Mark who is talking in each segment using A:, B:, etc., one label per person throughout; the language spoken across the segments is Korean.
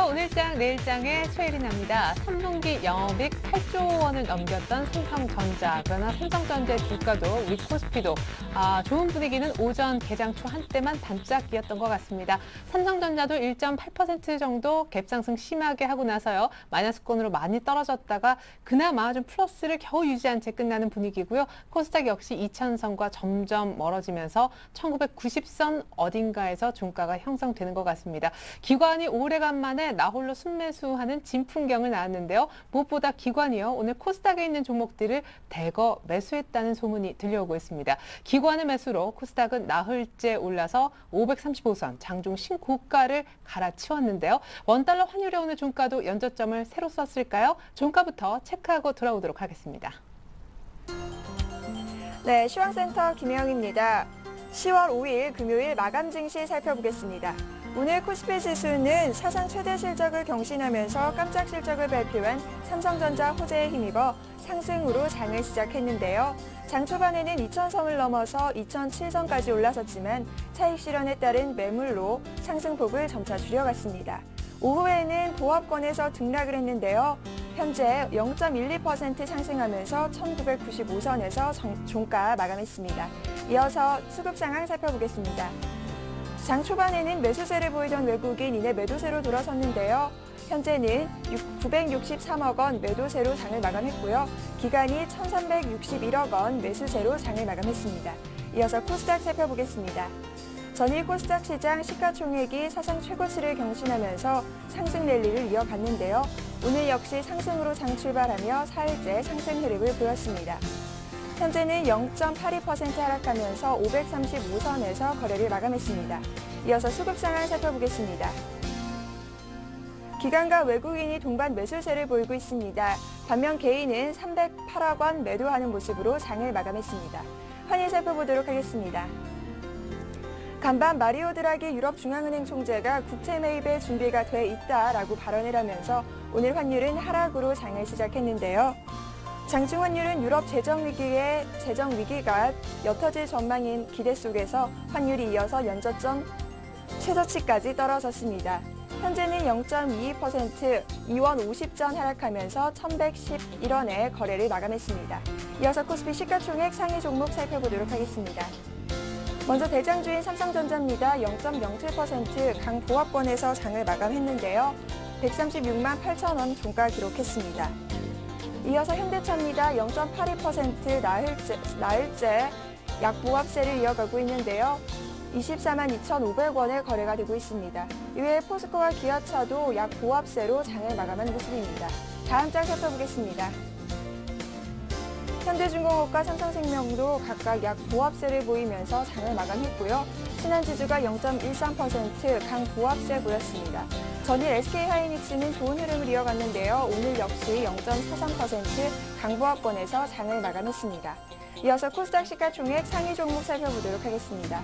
A: 오늘장, 내일장의 수혜리 납니다. 3분기 영업이익 8조 원을 넘겼던 삼성전자. 그러나 삼성전자의 주가도 우리 코스피도 좋은 분위기는 오전 개장 초 한때만 반짝이었던 것 같습니다. 삼성전자도 1.8% 정도 갭상승 심하게 하고 나서요. 마이너스권으로 많이 떨어졌다가 그나마 좀 플러스를 겨우 유지한 채 끝나는 분위기고요. 코스닥 역시 2,000선과 점점 멀어지면서 1990선 어딘가에서 종가가 형성되는 것 같습니다. 기관이 오래간만에 나홀로 순매수하는 진풍경을 낳았는데요. 무엇보다 기관이요. 오늘 코스닥에 있는 종목들을 대거 매수했다는 소문이 들려오고 있습니다. 기관의 매수로 코스닥은 나흘째 올라서 535선, 장중 신고가를 갈아치웠는데요. 원달러 환율의 오늘 종가도 연저점을 새로 썼을까요? 종가부터 체크하고 돌아오도록 하겠습니다.
B: 네, 시황센터 김혜영입니다. 10월 5일 금요일 마감 증시 살펴보겠습니다. 오늘 코스피 지수는 사상 최대 실적을 경신하면서 깜짝 실적을 발표한 삼성전자 호재에 힘입어 상승으로 장을 시작했는데요. 장 초반에는 2,000선을 넘어서 2,007선까지 올라섰지만 차익 실현에 따른 매물로 상승폭을 점차 줄여갔습니다. 오후에는 보합권에서 등락을 했는데요. 현재 0.12% 상승하면서 1,995선에서 종가 마감했습니다. 이어서 수급 상황 살펴보겠습니다. 장 초반에는 매수세를 보이던 외국인 이내 매도세로 돌아섰는데요. 현재는 963억 원 매도세로 장을 마감했고요. 기간이 1,361억 원 매수세로 장을 마감했습니다. 이어서 코스닥 살펴보겠습니다. 전일 코스닥 시장 시가총액이 사상 최고치를 경신하면서 상승 랠리를 이어갔는데요. 오늘 역시 상승으로 장 출발하며 4일째 상승 흐름을 보였습니다. 현재는 0.82% 하락하면서 535선에서 거래를 마감했습니다. 이어서 수급 상황 살펴보겠습니다. 기관과 외국인이 동반 매수세를 보이고 있습니다. 반면 개인은 308억 원 매도하는 모습으로 장을 마감했습니다. 환율 살펴보도록 하겠습니다. 간밤 마리오 드라기 유럽 중앙은행 총재가 국채 매입에 준비가 돼 있다라고 발언을 하면서 오늘 환율은 하락으로 장을 시작했는데요. 장중 환율은 유럽 재정 위기가 옅어질 전망인 기대 속에서 환율이 이어서 연저점 최저치까지 떨어졌습니다. 현재는 0.22% 2원 50전 하락하면서 1,111원에 거래를 마감했습니다. 이어서 코스피 시가총액 상위 종목 살펴보도록 하겠습니다. 먼저 대장주인 삼성전자입니다. 0.07% 강보합권에서 장을 마감했는데요. 136만 8천 원 종가 기록했습니다. 이어서 현대차입니다. 0.82% 나흘째 약보합세를 이어가고 있는데요. 24만 2,500원에 거래가 되고 있습니다. 이외에 포스코와 기아차도 약보합세로 장을 마감한 모습입니다. 다음 장 살펴보겠습니다. 현대중공업과 삼성생명도 각각 약보합세를 보이면서 장을 마감했고요. 신한지주가 0.13% 강보합세 보였습니다. 전일 SK하이닉스는 좋은 흐름을 이어갔는데요. 오늘 역시 0.43% 강보합권에서 장을 마감했습니다. 이어서 코스닥 시가총액 상위 종목 살펴보도록 하겠습니다.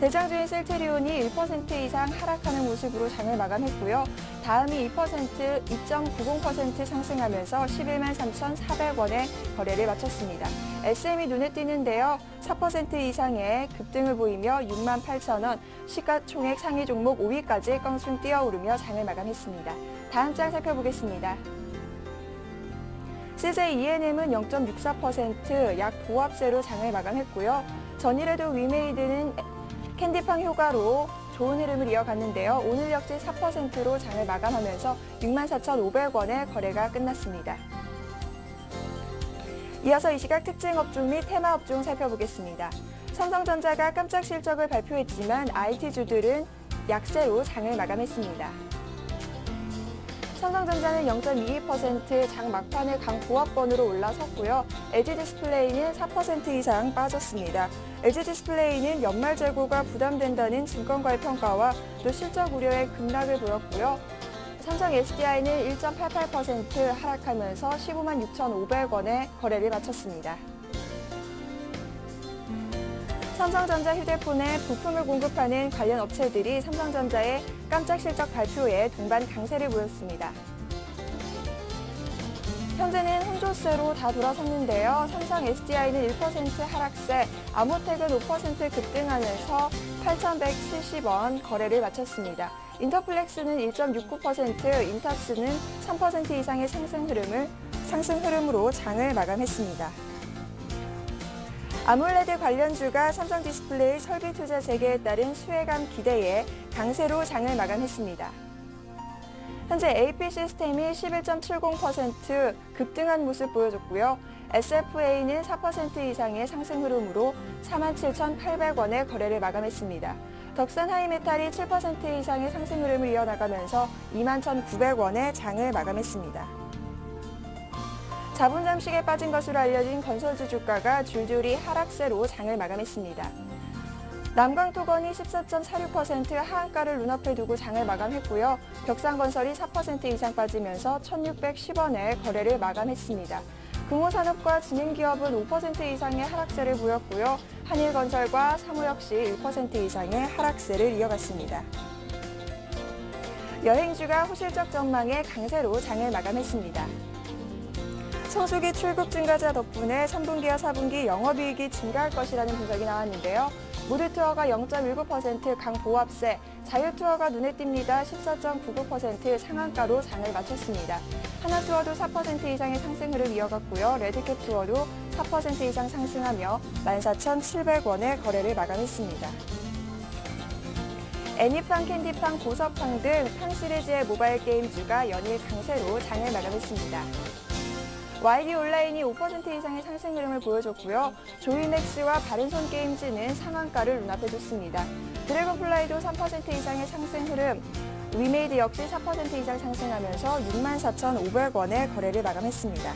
B: 대장주인 셀트리온이 1% 이상 하락하는 모습으로 장을 마감했고요. 다음이 2.90% 상승하면서 11만 3,400원에 거래를 마쳤습니다. SM이 눈에 띄는데요. 4% 이상의 급등을 보이며 6만 8천 원, 시가총액 상위 종목 5위까지 껑충 뛰어오르며 장을 마감했습니다. 다음 장 살펴보겠습니다. CJ ENM은 0.64% 약보합세로 장을 마감했고요. 전일에도 위메이드는 캔디팡 효과로 좋은 흐름을 이어갔는데요. 오늘 역시 4%로 장을 마감하면서 64,500원에 거래가 끝났습니다. 이어서 이 시각 특징 업종 및 테마 업종 살펴보겠습니다. 삼성전자가 깜짝 실적을 발표했지만 IT주들은 약세로 장을 마감했습니다. 삼성전자는 0.22% 장 막판에 강보합권으로 올라섰고요. LG디스플레이는 4% 이상 빠졌습니다. LG디스플레이는 연말 재고가 부담된다는 증권가의 평가와 또 실적 우려에 급락을 보였고요. 삼성 SDI는 1.88% 하락하면서 15만 6,500원에 거래를 마쳤습니다. 삼성전자 휴대폰에 부품을 공급하는 관련 업체들이 삼성전자의 깜짝 실적 발표에 동반 강세를 보였습니다. 현재는 혼조세로 다 돌아섰는데요. 삼성 SDI는 1% 하락세, 아모텍은 5% 급등하면서 8,170원 거래를 마쳤습니다. 인터플렉스는 1.69%, 인탁스는 3% 이상의 상승 흐름으로 장을 마감했습니다. 아몰레드 관련주가 삼성 디스플레이 설비 투자 재개에 따른 수혜감 기대에 강세로 장을 마감했습니다. 현재 AP 시스템이 11.70% 급등한 모습 보여줬고요. SFA는 4% 이상의 상승 흐름으로 47,800원의 거래를 마감했습니다. 덕산 하이메탈이 7% 이상의 상승 흐름을 이어나가면서 21,900원의 장을 마감했습니다. 자본 잠식에 빠진 것으로 알려진 건설주 주가가 줄줄이 하락세로 장을 마감했습니다. 남광토건이 14.46% 하한가를 눈앞에 두고 장을 마감했고요. 벽산건설이 4% 이상 빠지면서 1,610원의 거래를 마감했습니다. 금호산업과 진행기업은 5% 이상의 하락세를 보였고요. 한일건설과 사무 역시 1% 이상의 하락세를 이어갔습니다. 여행주가 호실적 전망에 강세로 장을 마감했습니다. 성수기 출국 증가자 덕분에 3분기와 4분기 영업이익이 증가할 것이라는 분석이 나왔는데요. 모드투어가 0.19% 강보합세, 자유투어가 눈에 띕니다. 14.99% 상한가로 장을 마쳤습니다. 하나투어도 4% 이상의 상승 흐름 이어갔고요. 레드캡 투어도 4% 이상 상승하며 14,700원의 거래를 마감했습니다. 애니팡, 캔디팡, 보석팡 등 팡 시리즈의 모바일 게임주가 연일 강세로 장을 마감했습니다. YD 온라인이 5% 이상의 상승 흐름을 보여줬고요. 조이맥스와 바른손 게임즈는 상한가를 눈앞에 뒀습니다. 드래곤플라이도 3% 이상의 상승 흐름, 위메이드 역시 4% 이상 상승하면서 64,500원의 거래를 마감했습니다.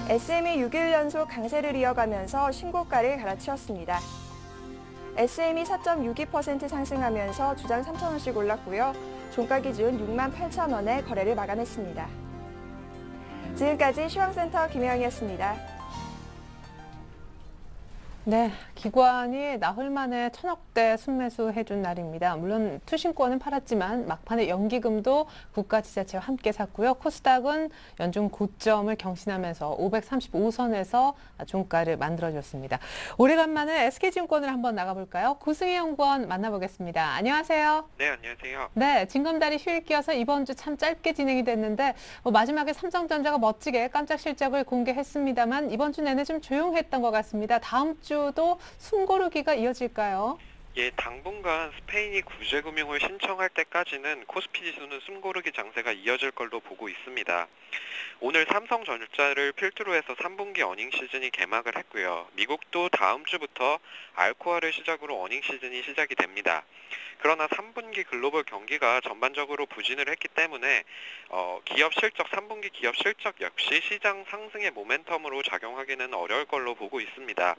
B: SM이 6일 연속 강세를 이어가면서 신고가를 갈아치웠습니다. SM이 4.62% 상승하면서 주당 3,000원씩 올랐고요. 종가 기준 68,000원의 거래를 마감했습니다. 지금까지 시황센터 김혜영이었습니다.
A: 네, 기관이 나흘 만에 1,000억대 순매수 해준 날입니다. 물론 투신권은 팔았지만 막판에 연기금도 국가 지자체와 함께 샀고요. 코스닥은 연중 고점을 경신하면서 535선에서 종가를 만들어줬습니다. 오래간만에 SK증권을 한번 나가볼까요? 고승희 연구원 만나보겠습니다. 안녕하세요.
C: 네, 안녕하세요.
A: 네, 징검다리 휴일 끼어서 이번 주 참 짧게 진행이 됐는데 마지막에 삼성전자가 멋지게 깜짝 실적을 공개했습니다만 이번 주 내내 좀 조용했던 것 같습니다. 다음 주도 숨고르기가 이어질까요?
C: 예, 당분간 스페인이 구제금융을 신청할 때까지는 코스피 지수는 숨고르기 장세가 이어질 걸로 보고 있습니다. 오늘 삼성전자를 필두로 해서 3분기 어닝 시즌이 개막을 했고요. 미국도 다음 주부터 알코아를 시작으로 어닝 시즌이 시작이 됩니다. 그러나 3분기 글로벌 경기가 전반적으로 부진을 했기 때문에 기업 실적, 3분기 기업 실적 역시 시장 상승의 모멘텀으로 작용하기는 어려울 걸로 보고 있습니다.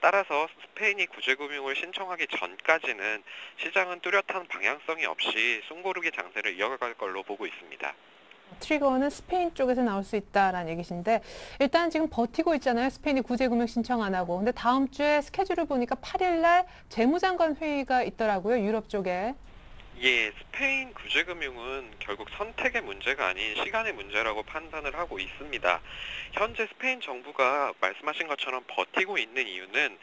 C: 따라서 스페인이 구제금융을 신청하기 전까지는 시장은 뚜렷한 방향성이 없이 숨고르기 장세를 이어갈 걸로 보고 있습니다.
A: 트리거는 스페인 쪽에서 나올 수 있다라는 얘기신데 일단 지금 버티고 있잖아요. 스페인이 구제금융 신청 안 하고. 근데 다음 주에 스케줄을 보니까 8일 날 재무장관 회의가 있더라고요. 유럽 쪽에.
C: 예, 스페인 구제금융은 결국 선택의 문제가 아닌 시간의 문제라고 판단을 하고 있습니다. 현재 스페인 정부가 말씀하신 것처럼 버티고 있는 이유는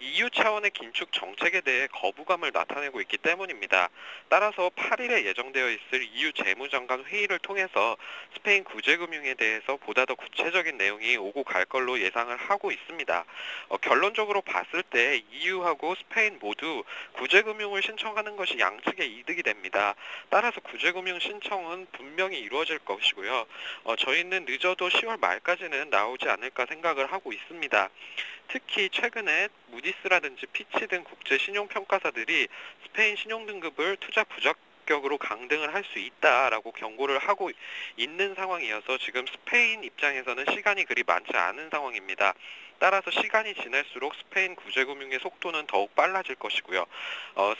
C: EU 차원의 긴축 정책에 대해 거부감을 나타내고 있기 때문입니다. 따라서 8일에 예정되어 있을 EU 재무장관 회의를 통해서 스페인 구제금융에 대해서 보다 더 구체적인 내용이 오고 갈 걸로 예상을 하고 있습니다. 결론적으로 봤을 때 EU하고 스페인 모두 구제금융을 신청하는 것이 양측의 이득이 됩니다. 따라서 구제금융 신청은 분명히 이루어질 것이고요. 저희는 늦어도 10월 말까지는 나오지 않을까 생각을 하고 있습니다. 특히 최근에 무디스라든지 피치 등 국제 신용평가사들이 스페인 신용등급을 투자 부적격으로 강등을 할 수 있다라고 경고를 하고 있는 상황이어서 지금 스페인 입장에서는 시간이 그리 많지 않은 상황입니다. 따라서 시간이 지날수록 스페인 구제금융의 속도는 더욱 빨라질 것이고요.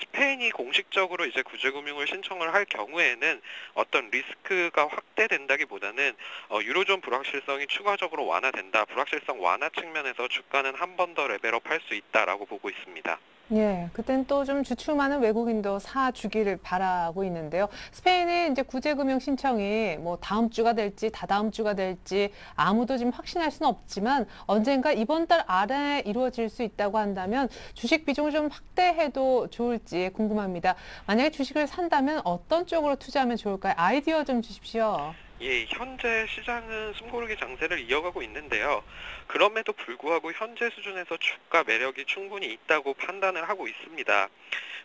C: 스페인이 공식적으로 이제 구제금융을 신청을 할 경우에는 어떤 리스크가 확대된다기보다는 유로존 불확실성이 추가적으로 완화된다. 불확실성 완화 측면에서 주가는 한 번 더 레벨업 할 수 있다라고 보고 있습니다.
A: 예, 그땐 또 좀 주춤하는 외국인도 사주기를 바라고 있는데요. 스페인의 이제 구제금융 신청이 뭐 다음 주가 될지 다다음 주가 될지 아무도 지금 확신할 수는 없지만 언젠가 이번 달 안에 이루어질 수 있다고 한다면 주식 비중을 좀 확대해도 좋을지 궁금합니다. 만약에 주식을 산다면 어떤 쪽으로 투자하면 좋을까요? 아이디어 좀 주십시오.
C: 예, 현재 시장은 숨고르기 장세를 이어가고 있는데요. 그럼에도 불구하고 현재 수준에서 주가 매력이 충분히 있다고 판단을 하고 있습니다.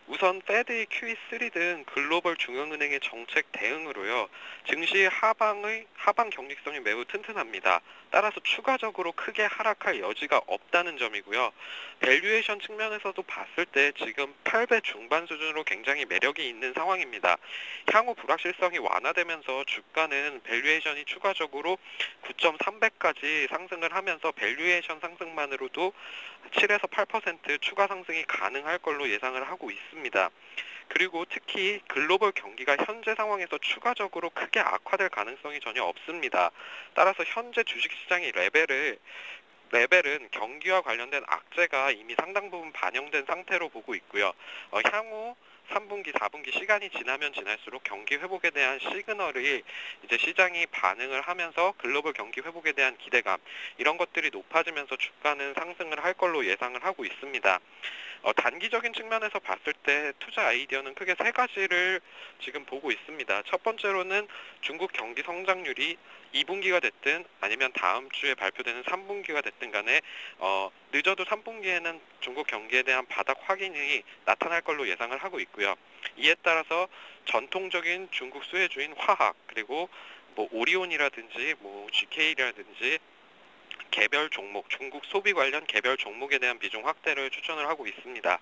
C: 우선 페드의 QE3 등 글로벌 중앙은행의 정책 대응으로요. 증시 하방 경직성이 매우 튼튼합니다. 따라서 추가적으로 크게 하락할 여지가 없다는 점이고요. 밸류에이션 측면에서도 봤을 때 지금 8배 중반 수준으로 굉장히 매력이 있는 상황입니다. 향후 불확실성이 완화되면서 주가는 밸류에이션이 추가적으로 9.3배까지 상승을 하면서 밸류에이션 상승만으로도 7에서 8% 추가 상승이 가능할 걸로 예상을 하고 있습니다. 그리고 특히 글로벌 경기가 현재 상황에서 추가적으로 크게 악화될 가능성이 전혀 없습니다. 따라서 현재 주식시장의 레벨은 경기와 관련된 악재가 이미 상당 부분 반영된 상태로 보고 있고요. 향후 3분기, 4분기 시간이 지나면 지날수록 경기 회복에 대한 시그널이 이제 시장이 반응을 하면서 글로벌 경기 회복에 대한 기대감 이런 것들이 높아지면서 주가는 상승을 할 걸로 예상을 하고 있습니다. 단기적인 측면에서 봤을 때 투자 아이디어는 크게 세 가지를 지금 보고 있습니다. 첫 번째로는 중국 경기 성장률이 2분기가 됐든 아니면 다음 주에 발표되는 3분기가 됐든 간에 늦어도 3분기에는 중국 경기에 대한 바닥 확인이 나타날 걸로 예상을 하고 있고요. 이에 따라서 전통적인 중국 수혜주인 화학 그리고 뭐 오리온이라든지 뭐 GK라든지 개별 종목, 중국 소비 관련 개별 종목에 대한 비중 확대를 추천을 하고 있습니다.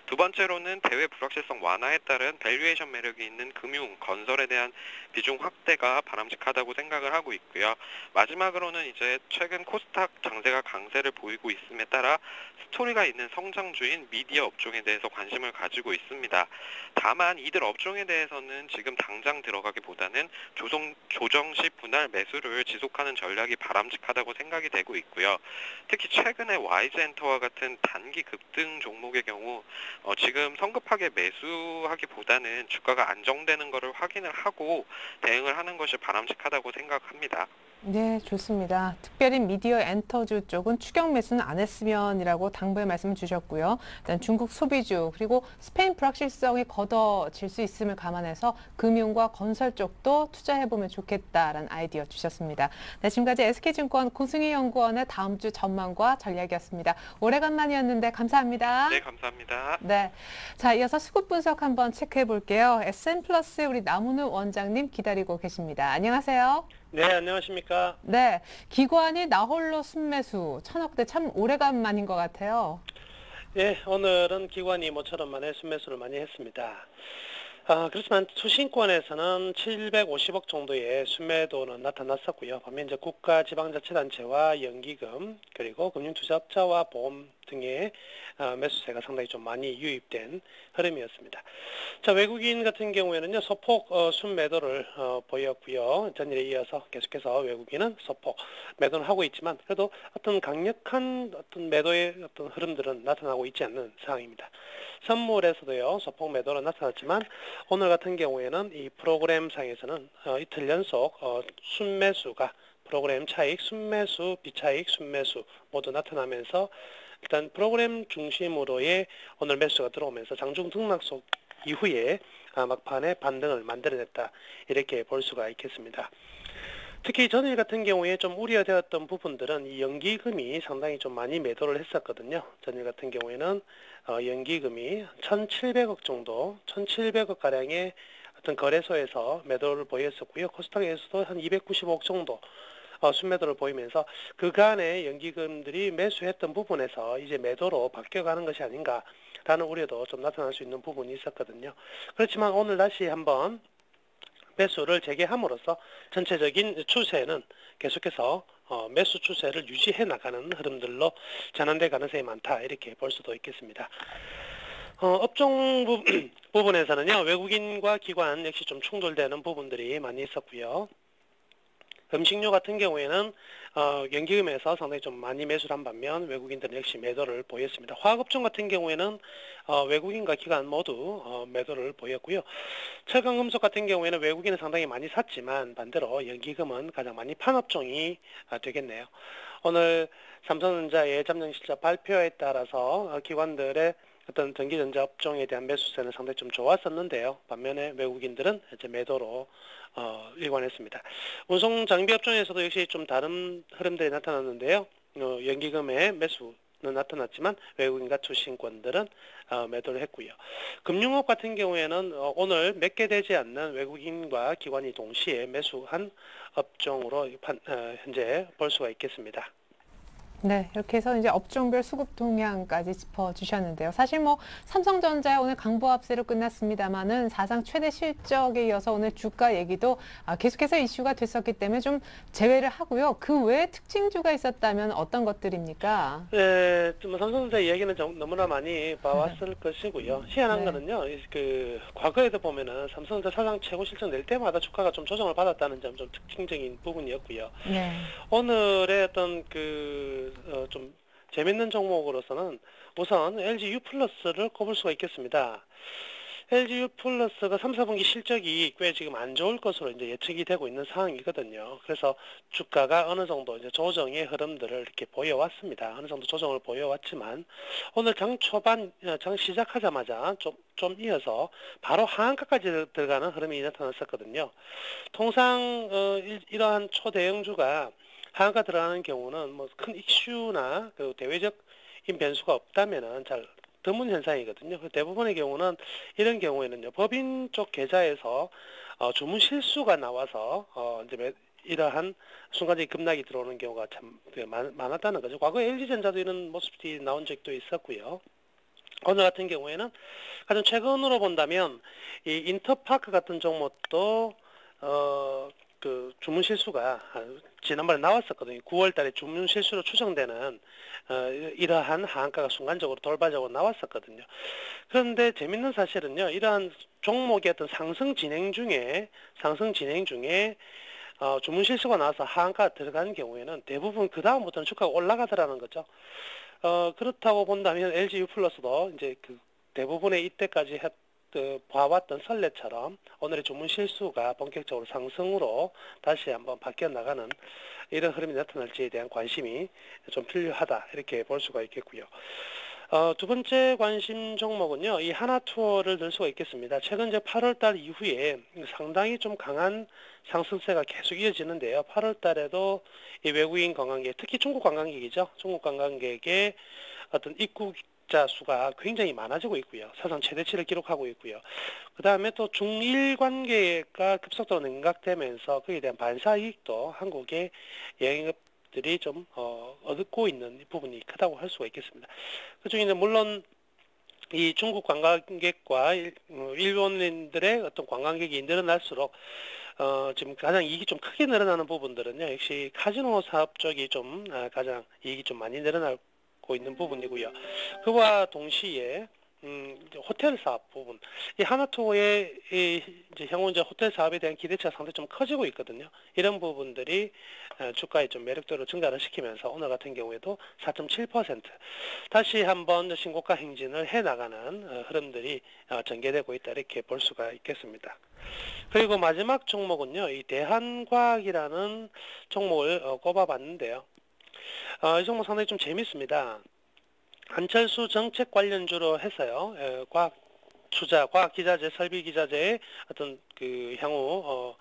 C: 두 번째로는 대외 불확실성 완화에 따른 밸류에이션 매력이 있는 금융, 건설에 대한 비중 확대가 바람직하다고 생각을 하고 있고요. 마지막으로는 이제 최근 코스닥 장세가 강세를 보이고 있음에 따라 스토리가 있는 성장주인 미디어 업종에 대해서 관심을 가지고 있습니다. 다만 이들 업종에 대해서는 지금 당장 들어가기보다는 조정시 분할 매수를 지속하는 전략이 바람직하다고 생각이 되고 있고요. 특히 최근에 YG엔터와 같은 단기 급등 종목의 경우 지금 성급하게 매수하기보다는 주가가 안정되는 것을 확인을 하고 대응을 하는 것이 바람직하다고 생각합니다.
A: 네, 좋습니다. 특별히 미디어 엔터주 쪽은 추격 매수는 안 했으면이라고 당부의 말씀을 주셨고요. 일단 중국 소비주 그리고 스페인 불확실성이 걷어질 수 있음을 감안해서 금융과 건설 쪽도 투자해보면 좋겠다라는 아이디어 주셨습니다. 네, 지금까지 SK증권 고승희 연구원의 다음 주 전망과 전략이었습니다. 오래간만이었는데 감사합니다.
C: 네, 감사합니다.
A: 네, 자 이어서 수급 분석 한번 체크해 볼게요. SM플러스 우리 남은우 원장님 기다리고 계십니다. 안녕하세요.
D: 네, 안녕하십니까.
A: 네, 기관이 나홀로 순매수 천억대 참 오래간만인 것 같아요.
D: 네, 오늘은 기관이 모처럼 만에 순매수를 많이 했습니다. 그렇지만 투신권에서는 750억 정도의 순매도는 나타났었고요. 반면 이제 국가 지방자치단체와 연기금 그리고 금융투자업자와 보험 등의 매수세가 상당히 좀 많이 유입된 흐름이었습니다. 자, 외국인 같은 경우에는요, 소폭 순매도를 보였고요. 전일에 이어서 계속해서 외국인은 소폭 매도를 하고 있지만 그래도 어떤 강력한 어떤 매도의 어떤 흐름들은 나타나고 있지 않는 상황입니다. 선물에서도요, 소폭 매도는 나타났지만 오늘 같은 경우에는 이 프로그램 상에서는 이틀 연속 순매수가 프로그램 차익, 순매수, 비차익, 순매수 모두 나타나면서 일단 프로그램 중심으로의 오늘 매수가 들어오면서 장중 등락속 이후에 막판에 반등을 만들어냈다 이렇게 볼 수가 있겠습니다. 특히 전일 같은 경우에 좀 우려되었던 부분들은 이 연기금이 상당히 좀 많이 매도를 했었거든요. 전일 같은 경우에는 연기금이 1,700억 정도, 1,700억 가량의 어떤 거래소에서 매도를 보였었고요. 코스닥에서도 한 295억 정도 순매도를 보이면서 그간의 연기금들이 매수했던 부분에서 이제 매도로 바뀌어가는 것이 아닌가라는 우려도 좀 나타날 수 있는 부분이 있었거든요. 그렇지만 오늘 다시 한번 매수를 재개함으로써 전체적인 추세는 계속해서 매수 추세를 유지해 나가는 흐름들로 전환될 가능성이 많다 이렇게 볼 수도 있겠습니다. 업종 부분에서는요, 외국인과 기관 역시 좀 충돌되는 부분들이 많이 있었고요. 음식료 같은 경우에는 연기금에서 상당히 좀 많이 매수를 한 반면 외국인들은 역시 매도를 보였습니다. 화학업종 같은 경우에는 외국인과 기관 모두 매도를 보였고요. 철강금속 같은 경우에는 외국인은 상당히 많이 샀지만 반대로 연기금은 가장 많이 판 업종이 되겠네요. 오늘 삼성전자의 잠정실적 발표에 따라서 기관들의 어떤 전기전자 업종에 대한 매수세는 상당히 좀 좋았었는데요. 반면에 외국인들은 이제 매도로 일관했습니다. 운송 장비 업종에서도 역시 좀 다른 흐름들이 나타났는데요. 연기금의 매수는 나타났지만 외국인과 투신권들은 매도를 했고요. 금융업 같은 경우에는 오늘 몇 개 되지 않는 외국인과 기관이 동시에 매수한 업종으로 현재 볼 수가 있겠습니다.
A: 네, 이렇게 해서 이제 업종별 수급 동향까지 짚어주셨는데요. 사실 뭐 삼성전자 오늘 강보합세로 끝났습니다만은 사상 최대 실적에 이어서 오늘 주가 얘기도 계속해서 이슈가 됐었기 때문에 좀 제외를 하고요. 그 외에 특징주가 있었다면 어떤 것들입니까?
D: 네, 뭐 삼성전자 이야기는 너무나 많이 봐왔을 것이고요. 희한한
A: 네.
D: 거는요, 과거에도 보면은 삼성전자 사상 최고 실적 낼 때마다 주가가 좀 조정을 받았다는 점 좀 특징적인 부분이었고요.
A: 네.
D: 오늘의 어떤 좀 재밌는 종목으로서는 우선 LG U+를 꼽을 수가 있겠습니다. LG U+가 3, 4분기 실적이 꽤 지금 안 좋을 것으로 이제 예측이 되고 있는 상황이거든요. 그래서 주가가 어느 정도 이제 조정의 흐름들을 이렇게 보여왔습니다. 어느 정도 조정을 보여왔지만 오늘 장 초반, 장 시작하자마자 좀 이어서 바로 하한가까지 들어가는 흐름이 나타났었거든요. 통상 이러한 초대형주가 하한가 들어가는 경우는 뭐 큰 이슈나 그 대외적인 변수가 없다면은 잘 드문 현상이거든요. 대부분의 경우는 이런 경우에는요, 법인 쪽 계좌에서 주문 실수가 나와서 이제 이러한 순간적인 급락이 들어오는 경우가 참 많았다는 거죠. 과거 LG전자도 이런 모습이 나온 적도 있었고요. 오늘 같은 경우에는 가장 최근으로 본다면 이 인터파크 같은 종목도 주문 실수가 지난번에 나왔었거든요. 9월 달에 주문 실수로 추정되는 이러한 하한가가 순간적으로 돌발적으로 나왔었거든요. 그런데 재밌는 사실은요. 이러한 종목의 어떤 상승 진행 중에 주문 실수가 나와서 하한가가 들어가는 경우에는 대부분 그 다음부터는 주가가 올라가더라는 거죠. 그렇다고 본다면 LG U+도 이제 그 대부분의 이때까지 봐왔던 선례처럼 오늘의 주문 실수가 본격적으로 상승으로 다시 한번 바뀌어 나가는 이런 흐름이 나타날지에 대한 관심이 좀 필요하다 이렇게 볼 수가 있겠고요. 두 번째 관심 종목은요, 이 하나투어를 들 수가 있겠습니다. 최근 이제 8월달 이후에 상당히 좀 강한 상승세가 계속 이어지는데요. 8월달에도 이 외국인 관광객, 특히 중국 관광객이죠. 중국 관광객의 어떤 입국자 수가 굉장히 많아지고 있고요. 사상 최대치를 기록하고 있고요. 그 다음에 또 중일 관계가 급속도로 냉각되면서 거기에 대한 반사이익도 한국의 여행업들이 좀 얻고 있는 부분이 크다고 할 수가 있겠습니다. 그중에는 물론 이 중국 관광객과 일본인들의 어떤 관광객이 늘어날수록 지금 가장 이익이 좀 크게 늘어나는 부분들은요, 역시 카지노 사업 쪽이 좀 가장 이익이 좀 많이 늘어나고 있는 부분이고요. 그와 동시에 이제 호텔 사업 부분, 이 하나투어의 이제 향후 이제 호텔 사업에 대한 기대치가 상당히 좀 커지고 있거든요. 이런 부분들이 주가의 좀 매력도를 증가를 시키면서 오늘 같은 경우에도 4.7% 다시 한번 신고가 행진을 해 나가는 흐름들이 전개되고 있다 이렇게 볼 수가 있겠습니다. 그리고 마지막 종목은요, 이 대한과학이라는 종목을 꼽아봤는데요. 이 종목 상당히 좀 재밌습니다. 안철수 정책 관련주로 해서요, 과학 투자, 과학 기자재, 설비 기자재의 어떤 향후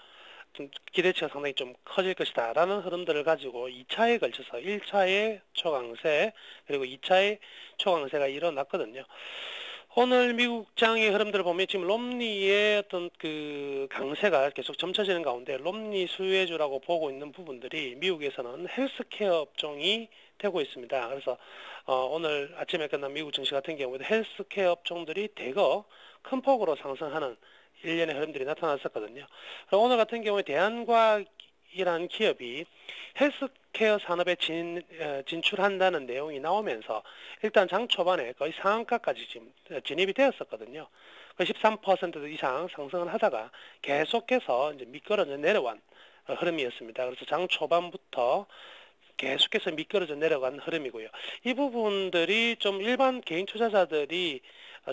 D: 좀 기대치가 상당히 좀 커질 것이다라는 흐름들을 가지고 2차에 걸쳐서 1차의 초강세 그리고 2차의 초강세가 일어났거든요. 오늘 미국장의 흐름들을 보면 지금 롬니의 어떤 강세가 계속 점쳐지는 가운데 롬니 수혜주라고 보고 있는 부분들이 미국에서는 헬스케어 업종이 되고 있습니다. 그래서 오늘 아침에 끝난 미국 증시 같은 경우에도 헬스케어 업종들이 대거 큰 폭으로 상승하는 일련의 흐름들이 나타났었거든요. 오늘 같은 경우에 대한과학이라는 기업이 헬스케어 산업에 진출한다는 내용이 나오면서 일단 장 초반에 거의 상한가까지 지금 진입이 되었었거든요. 13% 이상 상승을 하다가 계속해서 이제 미끄러져 내려온 흐름이었습니다. 그래서 장 초반부터 계속해서 미끄러져 내려간 흐름이고요. 이 부분들이 좀 일반 개인 투자자들이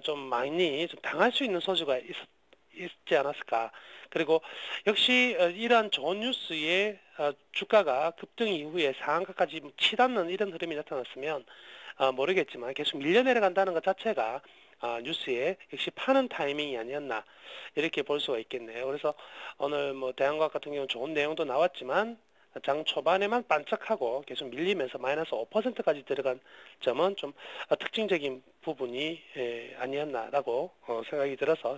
D: 좀 많이 좀 당할 수 있는 소지가 있지 않았을까. 그리고 역시 이러한 좋은 뉴스에 주가가 급등 이후에 상한가까지 치닫는 이런 흐름이 나타났으면 모르겠지만 계속 밀려 내려간다는 것 자체가 뉴스에 역시 파는 타이밍이 아니었나 이렇게 볼 수가 있겠네요. 그래서 오늘 뭐 대한과학 같은 경우는 좋은 내용도 나왔지만 장 초반에만 반짝하고 계속 밀리면서 마이너스 5%까지 들어간 점은 좀 특징적인 부분이 아니었나라고 생각이 들어서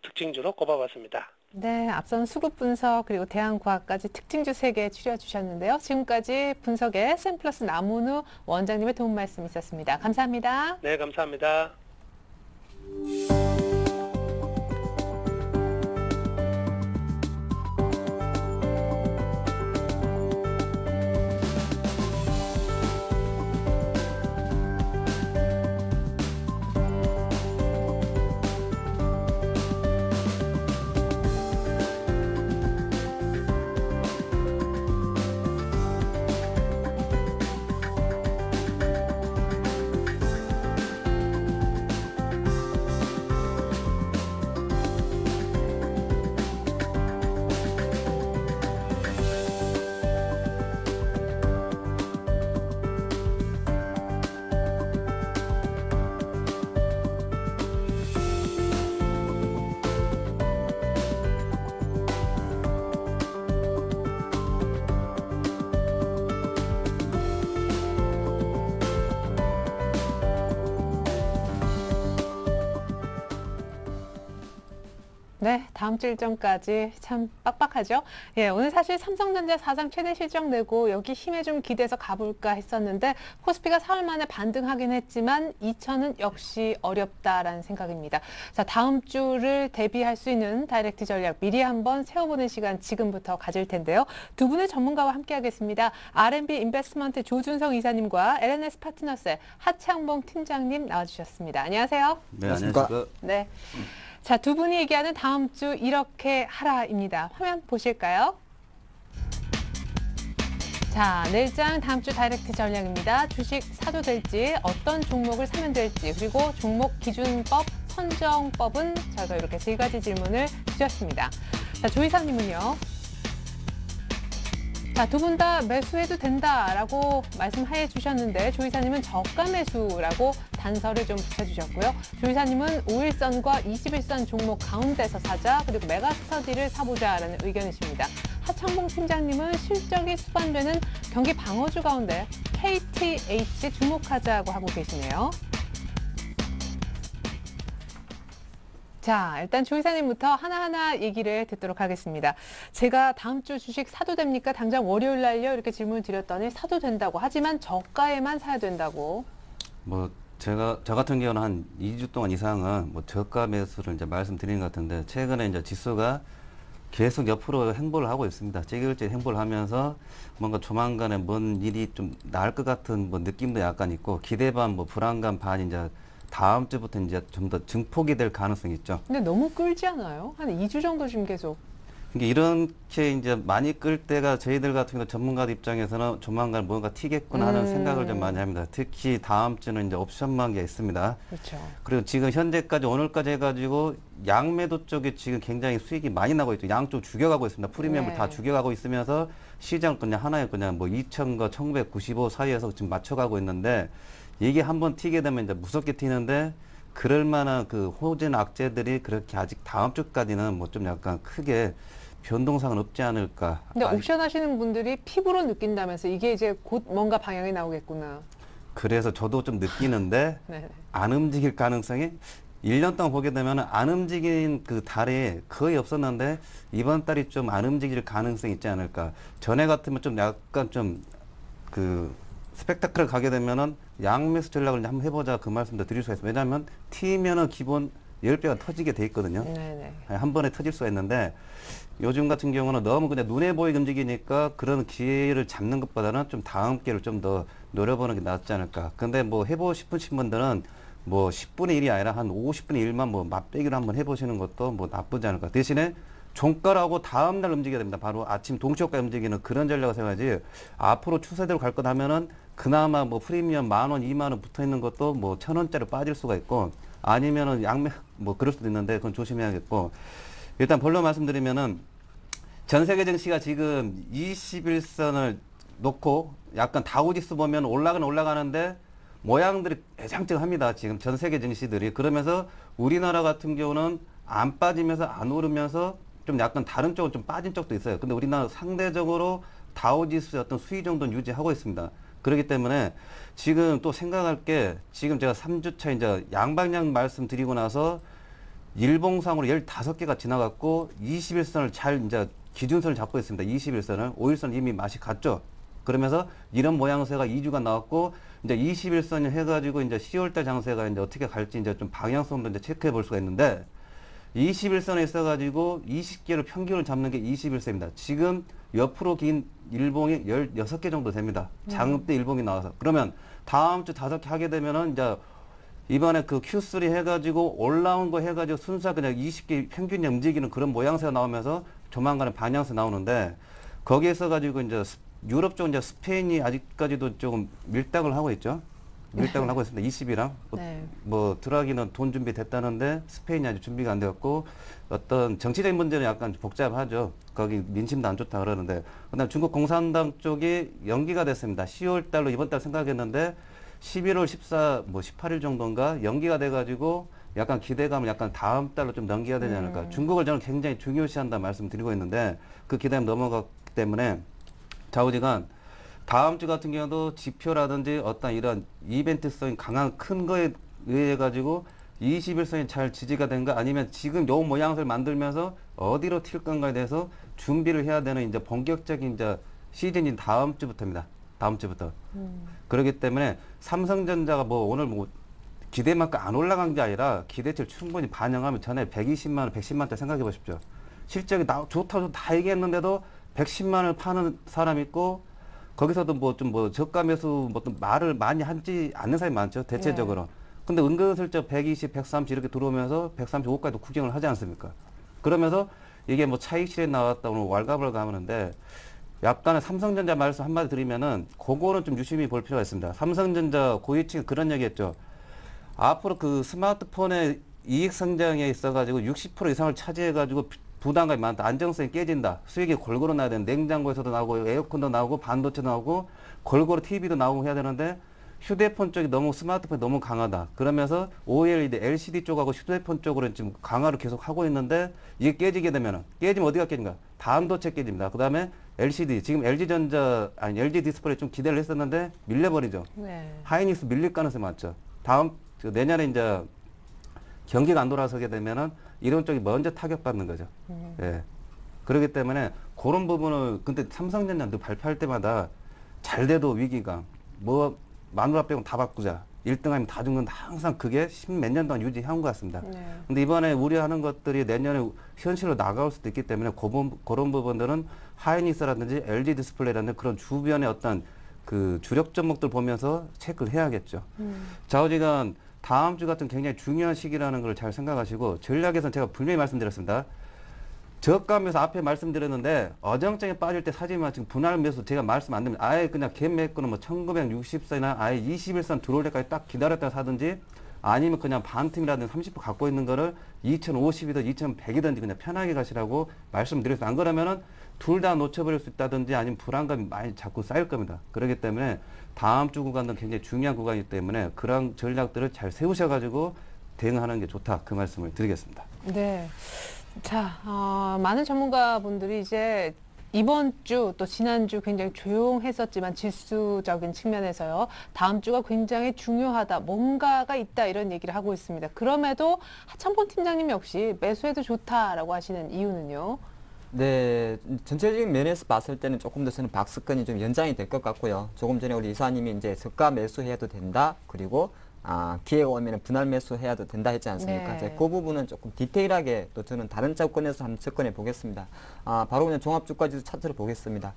D: 특징주로 꼽아봤습니다.
A: 네, 앞선 수급 분석 그리고 대한과학까지 특징주 3개 추려주셨는데요. 지금까지 분석에 샘플러스 남은우 원장님의 도움 말씀 있었습니다. 감사합니다.
D: 네, 감사합니다.
A: 네, 다음 주 일정까지 참 빡빡하죠. 예, 오늘 사실 삼성전자 사상 최대 실적 내고 여기 힘에 좀 기대서 가볼까 했었는데 코스피가 사흘 만에 반등하긴 했지만 2천은 역시 어렵다라는 생각입니다. 자, 다음 주를 대비할 수 있는 다이렉트 전략 미리 한번 세워보는 시간 지금부터 가질 텐데요. 두 분의 전문가와 함께하겠습니다. R&B 인베스트먼트 조준성 이사님과 LNS 파트너스의 하창봉 팀장님 나와주셨습니다. 안녕하세요.
E: 네, 안녕하십니까.
A: 네. 자, 두 분이 얘기하는 다음 주 이렇게 하라입니다. 화면 보실까요? 자, 내일장 다음 주 다이렉트 전략입니다. 주식 사도 될지, 어떤 종목을 사면 될지, 그리고 종목 기준법, 선정법은 저희가 이렇게 3가지 질문을 드렸습니다. 자, 조 이사님은요? 자, 두 분 다 매수해도 된다라고 말씀해 주셨는데 조 이사님은 저가 매수라고 단서를 좀 붙여주셨고요. 조 이사님은 5일선과 21선 종목 가운데서 사자, 그리고 메가스터디를 사보자라는 의견이십니다. 하창봉 팀장님은 실적이 수반되는 경기 방어주 가운데 KTH 주목하자고 하고 계시네요. 자, 일단 조 이사님부터 하나하나 얘기를 듣도록 하겠습니다. 제가 다음 주 주식 사도 됩니까? 당장 월요일 날요? 이렇게 질문을 드렸더니 사도 된다고. 하지만 저가에만 사야 된다고.
E: 뭐 저 같은 경우는 한 2주 동안 이상은 뭐 저가 매수를 이제 말씀드리는 것 같은데 최근에 이제 지수가 계속 옆으로 행보를 하고 있습니다. 찌글찌글 행보를 하면서 뭔가 조만간에 뭔 일이 좀 나을 것 같은 뭐 느낌도 약간 있고 기대 반 뭐 불안감 반 이제 다음 주부터 이제 좀 더 증폭이 될 가능성이 있죠.
A: 근데 너무 끌지 않아요? 한 2주 정도 지금 계속.
E: 그러니까 이렇게 이제 많이 끌 때가 저희들 같은 경우 전문가들 입장에서는 조만간 뭔가 튀겠구나 하는 생각을 좀 많이 합니다. 특히 다음 주는 이제 옵션 만기가 있습니다.
A: 그렇죠.
E: 그리고 지금 현재까지 오늘까지 해가지고 양매도 쪽에 지금 굉장히 수익이 많이 나고 있죠. 양쪽 죽여가고 있습니다. 프리미엄을
A: 네.
E: 다 죽여가고 있으면서 시장 그냥 하나에 그냥 뭐 2,000과 1,995 사이에서 지금 맞춰가고 있는데 이게 한번 튀게 되면 이제 무섭게 튀는데 그럴 만한 그 호진 악재들이 그렇게 아직 다음 주까지는 뭐 좀 약간 크게 변동상은 없지 않을까.
A: 근데 옵션 하시는 분들이 피부로 느낀다면서 이게 이제 곧 뭔가 방향이 나오겠구나.
E: 그래서 저도 좀 느끼는데
A: 네.
E: 안 움직일 가능성이 1년 동안 보게 되면 안 움직인 그 달이 거의 없었는데 이번 달이 좀 안 움직일 가능성이 있지 않을까. 전에 같으면 좀 약간 좀 그 스펙타클을 가게 되면은 양매수 전략을 한번 해보자 그 말씀도 드릴 수가 있어요. 왜냐하면 튀면은 기본 10배가 터지게 돼 있거든요.
A: 네네.
E: 한 번에 터질 수가 있는데 요즘 같은 경우는 너무 그냥 눈에 보이게 움직이니까 그런 기회를 잡는 것보다는 좀 다음 기회를 좀 더 노려보는 게 낫지 않을까. 근데 뭐 해보고 싶으신 분들은 뭐 10분의 1이 아니라 한 50분의 1만 뭐 맛배기로 한번 해보시는 것도 뭐 나쁘지 않을까. 대신에 종가라고 다음날 움직여야 됩니다. 바로 아침 동시효과 움직이는 그런 전략을 세워야지 앞으로 추세대로 갈 것 하면은 그나마 뭐 프리미엄 10,000원, 20,000원 붙어 있는 것도 뭐 1,000원짜리 빠질 수가 있고 아니면은 양매 뭐 그럴 수도 있는데 그건 조심해야겠고 일단 본론 말씀드리면은 전 세계 증시가 지금 21선을 놓고 약간 다우지수 보면 올라가는데 모양들이 애장증합니다. 지금 전 세계 증시들이. 그러면서 우리나라 같은 경우는 안 빠지면서 안 오르면서 좀 약간 다른 쪽은 좀 빠진 쪽도 있어요. 근데 우리나라 상대적으로 다우지수의 어떤 수위 정도는 유지하고 있습니다. 그렇기 때문에 지금 또 생각할 게 지금 제가 3주차 이제 양방향 말씀드리고 나서 일봉상으로 15개가 지나갔고 21선을 잘 이제 기준선을 잡고 있습니다. 21선을. 5일선 이미 맛이 갔죠. 그러면서 이런 모양새가 2주가 나왔고 이제 21선이 해가지고 이제 10월달 장세가 이제 어떻게 갈지 이제 좀 방향성도 이제 체크해 볼 수가 있는데 21선에 있어가지고 20개를 평균을 잡는 게 21선입니다. 지금 옆으로 긴 일봉이 16개 정도 됩니다. 장읍 때 일봉이 나와서. 그러면 다음 주 5개 하게 되면은 이제 이번에 그 Q3 해가지고 올라온 거 해가지고 순서 그냥 20개 평균이 움직이는 그런 모양새가 나오면서 조만간에 반향새 나오는데 거기에 있어가지고 이제 유럽 쪽 이제 스페인이 아직까지도 조금 밀당을 하고 있죠. 밀당을 하고 있습니다. 20이랑
A: 네.
E: 뭐 드라기는 돈 준비 됐다는데 스페인이 아직 준비가 안 되었고 어떤 정치적인 문제는 약간 복잡하죠. 거기 민심도 안 좋다 그러는데 그다음 중국 공산당 쪽이 연기가 됐습니다. 10월 달로 이번 달 생각했는데 11월 14, 뭐 18일 정도인가 연기가 돼가지고 약간 기대감을 약간 다음 달로 좀 넘겨야 되지 않을까. 중국을 저는 굉장히 중요시한다 말씀드리고 있는데 그 기대감 넘어갔기 때문에 좌우지간 다음 주 같은 경우도 지표라든지 어떤 이런 이벤트성이 강한 큰 거에 의해 가지고 21선이 잘 지지가 된가 아니면 지금 요 모양새를 만들면서 어디로 튈 건가에 대해서 준비를 해야 되는 이제 본격적인 이제 시즌이 다음 주부터입니다. 다음 주부터. 그렇기 때문에 삼성전자가 뭐 오늘 뭐 기대만큼 안 올라간 게 아니라 기대치를 충분히 반영하면 전에 120만 원, 110만 원대 생각해 보십시오. 실적이 좋다고 다 얘기했는데도 110만 원을 파는 사람 있고 거기서도 뭐 좀 뭐 저가 매수 뭐 또 말을 많이 하지 않는 사람이 많죠. 대체적으로. 근데 은근슬쩍 120, 130 이렇게 들어오면서 135까지도 구경을 하지 않습니까? 그러면서 이게 뭐 차익 실에 나왔다 오늘 왈가불가 하는데 약간의 삼성전자 말씀 한마디 드리면은 그거는 좀 유심히 볼 필요가 있습니다. 삼성전자 고위층이 그런 얘기했죠. 앞으로 그 스마트폰의 이익 성장에 있어가지고 60% 이상을 차지해가지고 부담감이 많다. 안정성이 깨진다. 수익이 골고루 나야 되는 냉장고에서도 나오고 에어컨도 나오고 반도체도 나오고 골고루 TV도 나오고 해야 되는데 휴대폰 쪽이 너무 스마트폰이 너무 강하다. 그러면서 OLED, LCD 쪽하고 휴대폰 쪽으로 지금 강화를 계속 하고 있는데 이게 깨지게 되면은 깨지면 어디가 깨진가? 반도체 깨집니다. 그 다음에 LCD 지금 LG전자 아니 LG 디스플레이 좀 기대를 했었는데 밀려버리죠.
A: 네.
E: 하이닉스 밀릴 가능성이 많죠. 다음 내년에 이제 경기가 안 돌아서게 되면은 이런 쪽이 먼저 타격받는 거죠. 예. 그렇기 때문에 그런 부분을 근데 삼성전자 늘 발표할 때마다 잘 돼도 위기감 뭐 마누라 빼고 다 바꾸자 1등하면 다 죽는다 항상 그게 10몇 년 동안 유지해온 것 같습니다.
A: 네.
E: 근데 이번에 우려하는 것들이 내년에 현실로 나가올 수도 있기 때문에 그런 부분들은 하이닉스라든지 LG 디스플레이라든지 그런 주변의 어떤 그 주력 종목들 보면서 체크를 해야겠죠. 좌우지간 다음 주 같은 굉장히 중요한 시기라는 걸 잘 생각하시고 전략에서는 제가 분명히 말씀드렸습니다. 저가면서 앞에 말씀드렸는데 어정쩡히 빠질 때 사지만 지금 분할 매수 제가 말씀 안 드립니다. 아예 그냥 갭 메꾸는 뭐 1960선이나 아예 21선 들어올 때까지 딱 기다렸다 사든지 아니면 그냥 반틈이라든지 30% 갖고 있는 거를 2050이든 2100이든지 그냥 편하게 가시라고 말씀드렸어요. 안 그러면은 둘 다 놓쳐버릴 수 있다든지 아니면 불안감이 많이 자꾸 쌓일 겁니다. 그렇기 때문에 다음 주 구간은 굉장히 중요한 구간이기 때문에 그런 전략들을 잘 세우셔가지고 대응하는 게 좋다. 그 말씀을 드리겠습니다.
A: 네. 자, 많은 전문가분들이 이제 이번 주 또 지난주 굉장히 조용했었지만 지수적인 측면에서요. 다음 주가 굉장히 중요하다. 뭔가가 있다 이런 얘기를 하고 있습니다. 그럼에도 하창범 팀장님 역시 매수해도 좋다라고 하시는 이유는요.
F: 네, 전체적인 면에서 봤을 때는 조금 더 저는 박스권이 좀 연장이 될 것 같고요. 조금 전에 우리 이사님이 이제 저가 매수해도 된다. 그리고 기회가 오면 분할 매수해야도 된다 했지 않습니까?
A: 네.
F: 이제 그 부분은 조금 디테일하게 또 저는 다른 접근에서 한번 접근해 보겠습니다. 바로 그냥 종합주가지수 차트를 보겠습니다.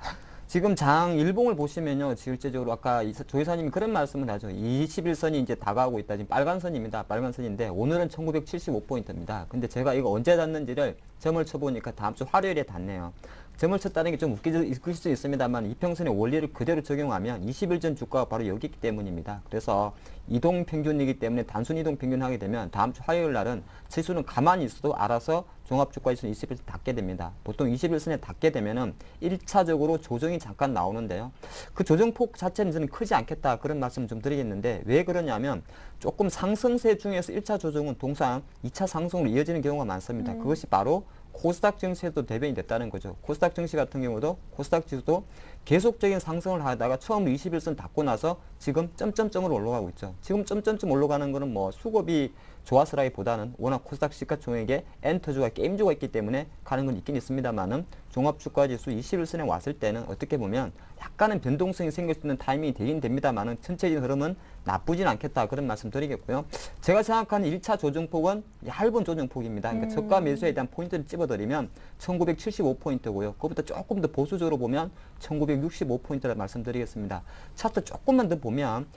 F: 지금 장 일봉을 보시면요. 실제적으로 아까 조 이사님이 그런 말씀을 하죠. 21선이 이제 다가오고 있다. 지금 빨간 선입니다. 빨간 선인데 오늘은 1975포인트입니다. 근데 제가 이거 언제 닿는지를 점을 쳐보니까 다음 주 화요일에 닿네요. 점을 쳤다는 게 좀 웃길 수 있습니다만 이평선의 원리를 그대로 적용하면 20일 전 주가가 바로 여기 있기 때문입니다. 그래서 이동평균이기 때문에 단순 이동평균 하게 되면 다음 주 화요일 날은 지수는 가만히 있어도 알아서 종합주가지수는 20일선 닿게 됩니다. 보통 21선에 닿게 되면은 1차적으로 조정이 잠깐 나오는데요. 그 조정폭 자체는 저는 크지 않겠다 그런 말씀 좀 드리겠는데 왜 그러냐면 조금 상승세 중에서 1차 조정은 동상 2차 상승으로 이어지는 경우가 많습니다. 그것이 바로 코스닥 증시에도 대변이 됐다는 거죠. 코스닥 증시 같은 경우도 코스닥 지수도 계속적인 상승을 하다가 처음으로 21선 닿고 나서 지금 점점점으로 올라가고 있죠. 지금 점점점 올라가는 거는 뭐 수급이 좋아서라기보다는 워낙 코스닥 시가총액에 엔터주가 게임주가 있기 때문에 가는 건 있긴 있습니다만은 종합주가지수 21선에 왔을 때는 어떻게 보면 약간은 변동성이 생길 수 있는 타이밍이 되긴 됩니다만은 전체적인 흐름은 나쁘진 않겠다 그런 말씀 드리겠고요. 제가 생각하는 1차 조정폭은 얇은 조정폭입니다. 그러니까 저가 매수에 대한 포인트를 집어드리면 1975포인트고요. 그것보다 조금 더 보수적으로 보면 1965포인트라 말씀드리겠습니다. 차트 조금만 더 보면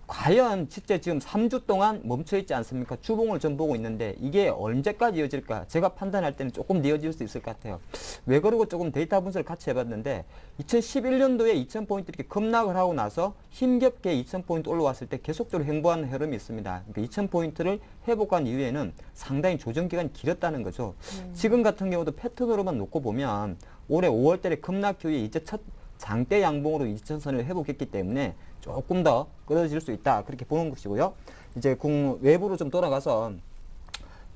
F: 과연 실제 지금 3주 동안 멈춰있지 않습니까? 주봉을 좀 보고 있는데 이게 언제까지 이어질까? 제가 판단할 때는 조금 이어질 수 있을 것 같아요. 왜 그러고 조금 데이터 분석을 같이 해봤는데 2011년도에 2000포인트 이렇게 급락을 하고 나서 힘겹게 2000포인트 올라왔을 때 계속적으로 횡보하는 흐름이 있습니다. 그러니까 2000포인트를 회복한 이후에는 상당히 조정 기간이 길었다는 거죠. 지금 같은 경우도 패턴으로만 놓고 보면 올해 5월달에 급락 후에 이제 첫 장대 양봉으로 2000선을 회복했기 때문에 조금 더 끌어질 수 있다 그렇게 보는 것이고요. 이제 외부로 좀 돌아가서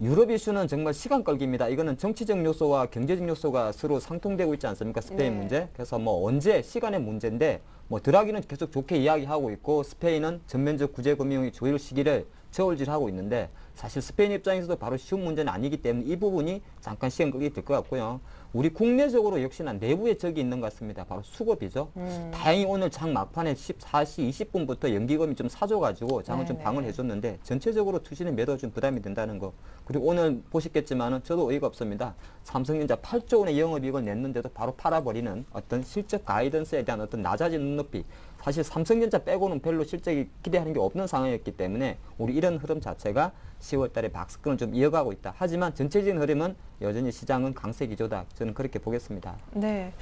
F: 유럽 이슈는 정말 시간 끌기입니다. 이거는 정치적 요소와 경제적 요소가 서로 상통되고 있지 않습니까? 스페인
A: 네.
F: 문제. 그래서 뭐 언제 시간의 문제인데 뭐 드라기는 계속 좋게 이야기하고 있고 스페인은 전면적 구제금융의 조율 시기를 저울질하고 있는데 사실 스페인 입장에서도 바로 쉬운 문제는 아니기 때문에 이 부분이 잠깐 시간 끌기 될 것 같고요. 우리 국내적으로 역시나 내부에 적이 있는 것 같습니다. 바로 수급이죠. 다행히 오늘 장 막판에 14시 20분부터 연기금이 좀 사줘가지고 장을 좀 방을 해줬는데 전체적으로 투시는 매도가 좀 부담이 된다는 거. 그리고 오늘 보시겠지만은 저도 어이가 없습니다. 삼성전자 8조 원의 영업이익을 냈는데도 바로 팔아버리는 어떤 실적 가이던스에 대한 어떤 낮아진 눈높이. 사실 삼성전자 빼고는 별로 실적이 기대하는 게 없는 상황이었기 때문에 우리 이런 흐름 자체가 10월 달에 박스권을 좀 이어가고 있다. 하지만 전체적인 흐름은 여전히 시장은 강세 기조다. 저는 그렇게 보겠습니다.
A: 네.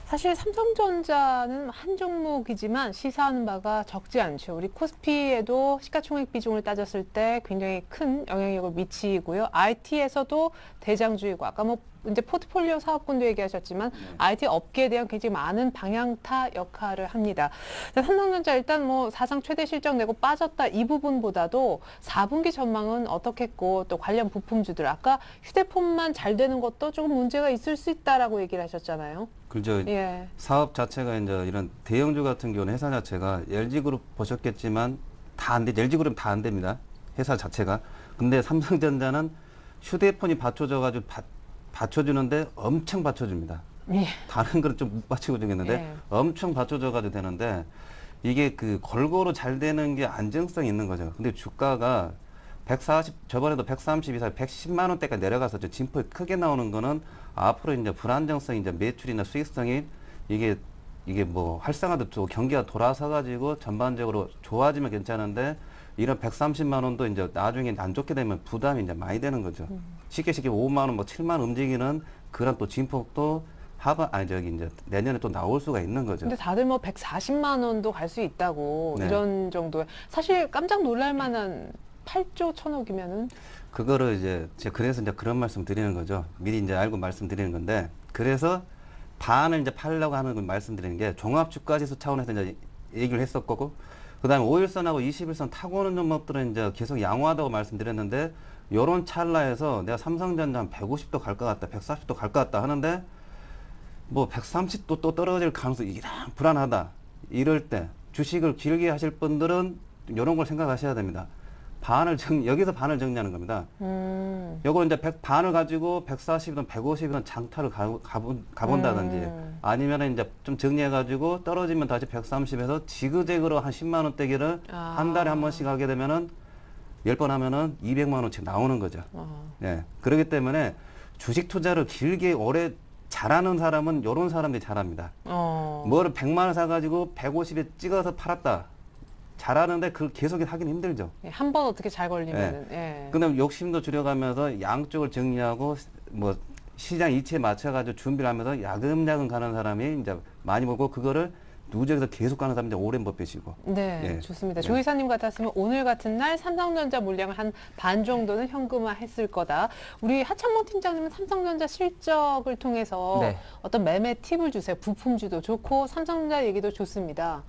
A: 사실 삼성전자는 한 종목이지만 시사하는 바가 적지 않죠. 우리 코스피에도 시가총액 비중을 따졌을 때 굉장히 큰 영향력을 미치고요. IT에서도 대장주이고 아까 뭐 이제 포트폴리오 사업군도 얘기하셨지만 IT 업계에 대한 굉장히 많은 방향타 역할을 합니다. 삼성전자 일단 뭐 사상 최대 실적 내고 빠졌다 이 부분보다도 4분기 전망은 어떻겠고 또 관련 부품주들 아까 휴대폰만 잘 되는 것도 조금 문제가 있을 수 있다라고 얘기를 하셨잖아요.
E: 그죠.
A: 예.
E: 사업 자체가 이제 이런 대형주 같은 경우는 회사 자체가 LG그룹 보셨겠지만 다 안 돼. LG그룹 다 안 됩니다. 회사 자체가. 근데 삼성전자는 휴대폰이 받쳐져가지고 받쳐주는데 엄청 받쳐줍니다.
A: 예.
E: 다른 거는 좀 못 받치고 주겠는데
A: 예.
E: 엄청 받쳐줘가지고 되는데 이게 그 골고루 잘 되는 게 안정성이 있는 거죠. 근데 주가가 140, 저번에도 130 이상 110만 원대까지 내려가서 진폭이 크게 나오는 거는 앞으로 이제 불안정성이 이제 매출이나 수익성이 이게 뭐 활성화도 또 경기가 돌아서 가지고 전반적으로 좋아지면 괜찮은데 이런 130만 원도 이제 나중에 안 좋게 되면 부담이 이제 많이 되는 거죠. 쉽게 5만 원, 뭐 7만 원 움직이는 그런 또 진폭도 이제 내년에 또 나올 수가 있는 거죠.
A: 근데 다들 뭐 140만 원도 갈 수 있다고
E: 네.
A: 이런 정도의 사실 깜짝 놀랄 만한 8조 1,000억이면은
E: 그거를 이제 제가 그래서 이제 그런 말씀 드리는 거죠. 미리 이제 알고 말씀드리는 건데 그래서 반을 이제 팔려고 하는 걸 말씀드리는 게 종합주가지수 차원에서 이제 얘기를 했었고 그다음에 5일선하고 21선 타고 오는 종목들은 이제 계속 양호하다고 말씀드렸는데 요런 찰나에서 내가 삼성전자 한 150도 갈 것 같다, 140도 갈 것 같다 하는데 뭐 130도 또 떨어질 가능성이 불안하다. 이럴 때 주식을 길게 하실 분들은 이런 걸 생각하셔야 됩니다. 여기서 반을 정리하는 겁니다. 요거 이제 반을 가지고 140이든 150이든 장타를 가본다든지 아니면 이제 좀 정리해가지고 떨어지면 다시 130에서 지그재그로 한 10만 원대기를 한 달에 한 번씩 하게 되면은 10번 하면은 200만 원씩 나오는 거죠. 예. 그렇기 때문에 주식 투자를 길게 오래 잘하는 사람은 이런 사람들이 잘합니다. 뭐를 100만 원 사가지고 150에 찍어서 팔았다. 잘하는데 그걸 계속 하기는 힘들죠.
A: 한 번 어떻게 잘 걸리면은. 예.
E: 그다음 욕심도 줄여가면서 양쪽을 정리하고 뭐 시장 이치에 맞춰가지고 준비를 하면서 야금야금 가는 사람이 이제 많이 보고 그거를 누적해서 계속 가는 사람이 이제 오랜 버핏이고.
A: 네,
E: 예.
A: 좋습니다.
E: 네.
A: 조 이사님 같았으면 오늘 같은 날 삼성전자 물량을 한 반 정도는 현금화했을 거다. 우리 하창모 팀장님은 삼성전자 실적을 통해서
F: 네.
A: 어떤 매매 팁을 주세요. 부품주도 좋고 삼성전자 얘기도 좋습니다.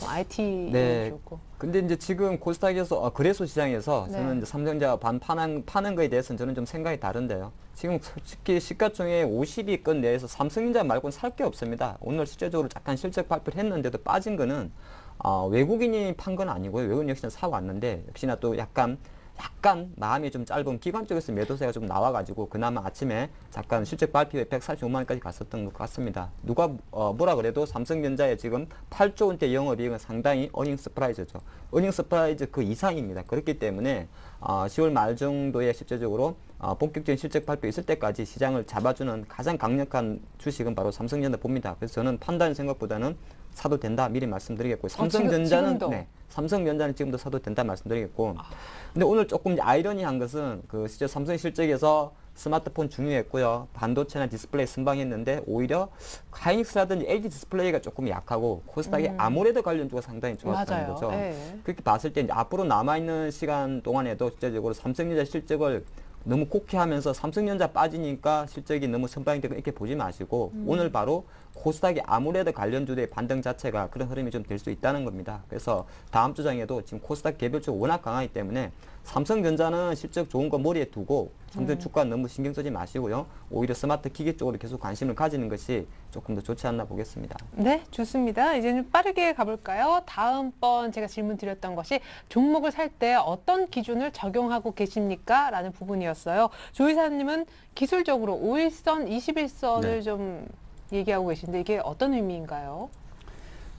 A: IT
F: 네.
A: 좋고.
F: 근데 이제 지금 코스닥에서 거래소 시장에서
A: 네.
F: 저는 이제 삼성전자 파는 거에 대해서는 저는 좀 생각이 다른데요. 지금 솔직히 시가총액 50위권 내에서 삼성전자 말고는 살 게 없습니다. 오늘 실제적으로 잠깐 실적 발표를 했는데도 빠진 거는 외국인이 판 건 아니고요. 외국인 역시나 사왔는데 역시나 또 약간 마음이 좀 짧은 기관 쪽에서 매도세가 좀 나와가지고 그나마 아침에 잠깐 실적 발표에 145만 원까지 갔었던 것 같습니다. 누가 뭐라 그래도 삼성전자의 지금 8조 원대 영업이익은 상당히 어닝 서프라이즈죠. 어닝 서프라이즈 그 이상입니다. 그렇기 때문에 10월 말 정도에 실제적으로 본격적인 실적 발표 있을 때까지 시장을 잡아주는 가장 강력한 주식은 바로 삼성전자 봅니다. 그래서 저는 판단 생각보다는 사도 된다 미리 말씀드리겠고요. 삼성전자는 삼성전자는 지금도 사도 된다 말씀드리겠고. 근데 오늘 조금 아이러니한 것은 실제 삼성 실적에서 스마트폰 중요했고요. 반도체나 디스플레이 선방했는데 오히려 하이닉스라든지 LG 디스플레이가 조금 약하고 코스닥이 아모레드 관련주가 상당히 좋았다는
A: 맞아요.
F: 거죠.
A: 네.
F: 그렇게 봤을 때 이제 앞으로 남아있는 시간 동안에도 실제적으로 삼성전자 실적을 너무 곡해하면서 삼성전자 빠지니까 실적이 너무 선방되고 이렇게 보지 마시고 오늘 바로 코스닥이 아무래도 관련주들의 반등 자체가 그런 흐름이 좀 될 수 있다는 겁니다. 그래서 다음 주장에도 지금 코스닥 개별주가 워낙 강하기 때문에 삼성전자는 실적 좋은 거 머리에 두고 삼성 주가 너무 신경 쓰지 마시고요. 오히려 스마트 기기 쪽으로 계속 관심을 가지는 것이 조금 더 좋지 않나 보겠습니다.
A: 네, 좋습니다. 이제는 빠르게 가볼까요? 다음번 제가 질문 드렸던 것이 종목을 살 때 어떤 기준을 적용하고 계십니까? 라는 부분이었어요. 조 이사님은 기술적으로 5일선, 21선을
E: 네.
A: 좀 얘기하고 계신데 이게 어떤 의미인가요?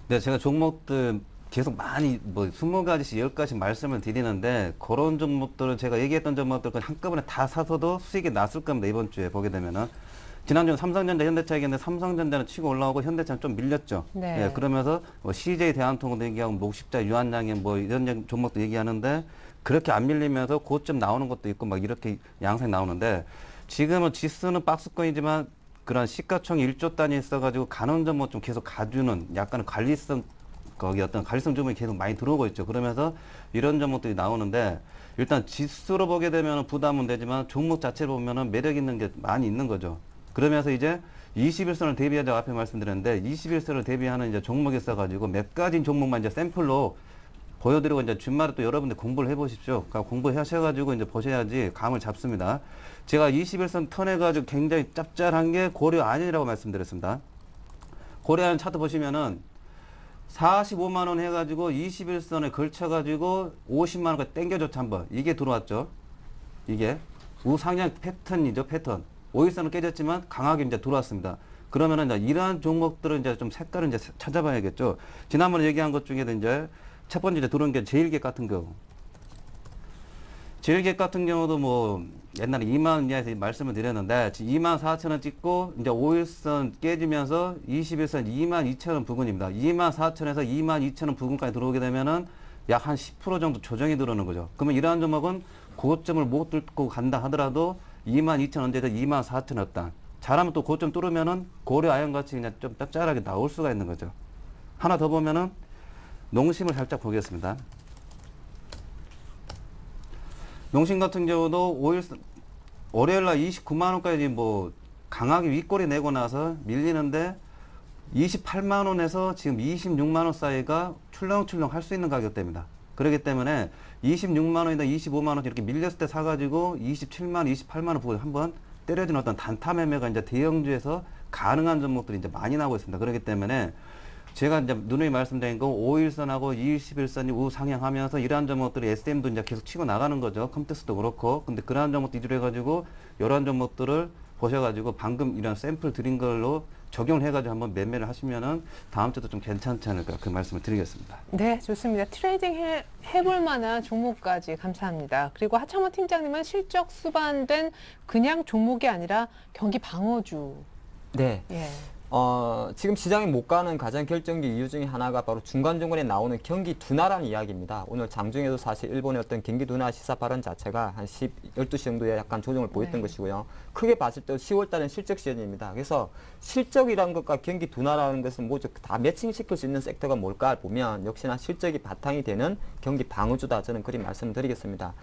E: 네, 제가 종목들 계속 많이 20가지씩 10가지씩 말씀을 드리는데 그런 종목들을 제가 얘기했던 종목들을 한꺼번에 다 사서도 수익이 났을 겁니다. 이번 주에 보게 되면은. 지난주에 삼성전자, 현대차 얘기했는데 삼성전자는 치고 올라오고 현대차는 좀 밀렸죠.
A: 네.
E: 예, 그러면서 CJ 대한통운도 얘기하고 목십자 유한양행 이런 종목도 얘기하는데 그렇게 안 밀리면서 고점 나오는 것도 있고 막 이렇게 양상이 나오는데 지금은 지수는 박스권이지만 그런 시가총 1조 단위 있어가지고 가는 종목 좀 계속 가주는 약간 관리성 거기 어떤 관리성 주문이 계속 많이 들어오고 있죠. 그러면서 이런 종목들이 나오는데 일단 지수로 보게 되면 부담은 되지만 종목 자체를 보면은 매력 있는 게 많이 있는 거죠. 그러면서 이제 21선을 대비하자고 앞에 말씀드렸는데 21선을 대비하는 이제 종목이 있어가지고 몇 가지 종목만 이제 샘플로 보여드리고 이제 주말에 또 여러분들 공부를 해보십시오. 그러니까 공부하셔가지고 이제 보셔야지 감을 잡습니다. 제가 21선 턴해가지고 굉장히 짭짤한 게 고려 안이라고 말씀드렸습니다. 고려 안 차트 보시면은 45만 원 해가지고 21선에 걸쳐가지고 50만 원까지 땡겨줬죠 한번. 이게 들어왔죠. 이게 우상향 패턴이죠 패턴. 5일선은 깨졌지만 강하게 이제 들어왔습니다. 그러면은 이제 이러한 종목들은 이제 좀 색깔을 이제 찾아봐야겠죠. 지난번에 얘기한 것 중에도 이제 첫 번째 이제 들어온 게 제일객 같은 경우. 제일객 같은 경우도 뭐 옛날에 2만 원 이하에서 말씀을 드렸는데 2만 4천 원 찍고 이제 5일선 깨지면서 21선 2만 2천 원 부근입니다. 2만 4천에서 2만 2천 원 부근까지 들어오게 되면은 약 한 10% 정도 조정이 들어오는 거죠. 그러면 이러한 종목은 고점을 못 뚫고 간다 하더라도 2만 2천 원대에서 2만 4천 원단. 잘하면 또 고점 뚫으면은 고려 아연 같이 그냥 좀 짭짤하게 나올 수가 있는 거죠. 하나 더 보면은 농심을 살짝 보겠습니다. 농심 같은 경우도 월요일날 29만 원까지 뭐 강하게 윗꼬리 내고 나서 밀리는데 28만 원에서 지금 26만 원 사이가 출렁출렁 할 수 있는 가격대입니다. 그렇기 때문에 26만 원이나 25만 원 이렇게 밀렸을 때 사가지고 27만 원, 28만 원 보고 한번 때려주는 어떤 단타 매매가 이제 대형주에서 가능한 종목들이 이제 많이 나오고 있습니다. 그렇기 때문에 제가 이제 누누이 말씀드린 거 5일선하고 21선이 우상향하면서 이러한 종목들이 SM도 이제 계속 치고 나가는 거죠. 컴텍스도 그렇고. 근데 그러한 종목들 위주로 해가지고 이러한 종목들을 보셔가지고 방금 이런 샘플 드린 걸로 적용을 해가지고 한번 매매를 하시면은 다음 주도 좀 괜찮지 않을까 그 말씀을 드리겠습니다.
A: 네, 좋습니다. 트레이딩 해볼 만한 종목까지 감사합니다. 그리고 하창모 팀장님은 실적 수반된 그냥 종목이 아니라 경기 방어주
F: 네.
A: 예.
F: 지금 시장에 못 가는 가장 결정적 이유 중에 하나가 바로 중간중간에 나오는 경기 둔화라는 이야기입니다. 오늘 장중에도 사실 일본의 어떤 경기 둔화 시사 발언 자체가 한 12시 정도에 약간 조정을 보였던
A: 네.
F: 것이고요. 크게 봤을 때 10월 달은 실적 시즌입니다. 그래서 실적이라는 것과 경기 둔화라는 것은 뭐죠? 다 매칭시킬 수 있는 섹터가 뭘까 보면 역시나 실적이 바탕이 되는 경기 방어주다. 저는 그리 말씀드리겠습니다.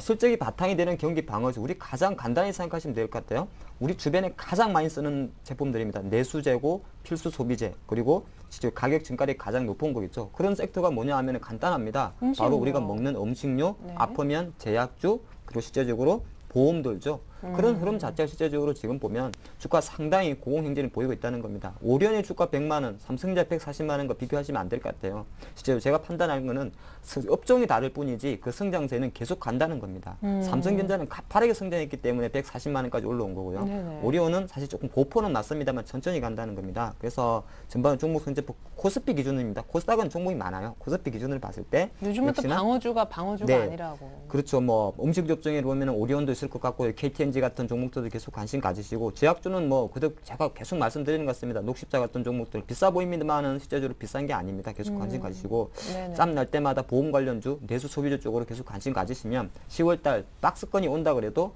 F: 실적이 바탕이 되는 경기 방어주, 우리 가장 간단히 생각하시면 될 것 같아요. 우리 주변에 가장 많이 쓰는 제품들입니다. 내수재고, 필수 소비재, 그리고 실제 가격 증가율이 가장 높은 거겠죠. 그런 섹터가 뭐냐 하면 간단합니다.
A: 음식료.
F: 바로 우리가 먹는 음식료,
A: 네.
F: 아프면 제약주, 그리고 실제적으로 보험들죠. 그런 흐름 자체가 실제적으로 지금 보면 주가 상당히 고공행진을 보이고 있다는 겁니다. 오리온의 주가 100만 원, 삼성전자 140만 원과 비교하시면 안 될 것 같아요. 실제로 제가 판단하는 거는 업종이 다를 뿐이지 그 성장세는 계속 간다는 겁니다. 삼성전자는 가파르게 성장했기 때문에 140만 원까지 올라온 거고요.
A: 네네.
F: 오리온은 사실 조금 고포는 났습니다만 천천히 간다는 겁니다. 그래서 전반 종목 현재 코스피 기준입니다. 코스닥은 종목이 많아요. 코스피 기준을 봤을 때
A: 요즘은 또
F: 역시나
A: 방어주가
F: 네.
A: 아니라고.
F: 그렇죠. 뭐 음식 업종에 보면 오리온도 있을 것 같고 KTNG 같은 종목들도 계속 관심 가지시고 제약주는 뭐 그도 제가 계속 말씀드리는 것 같습니다. 녹십자 같은 종목들 비싸 보입니다만은 실제적으로 비싼 게 아닙니다. 계속 관심 가지시고
A: 네네.
F: 짬 날 때마다 보험 관련주, 내수 소비주 쪽으로 계속 관심 가지시면 10월달 박스권이 온다 그래도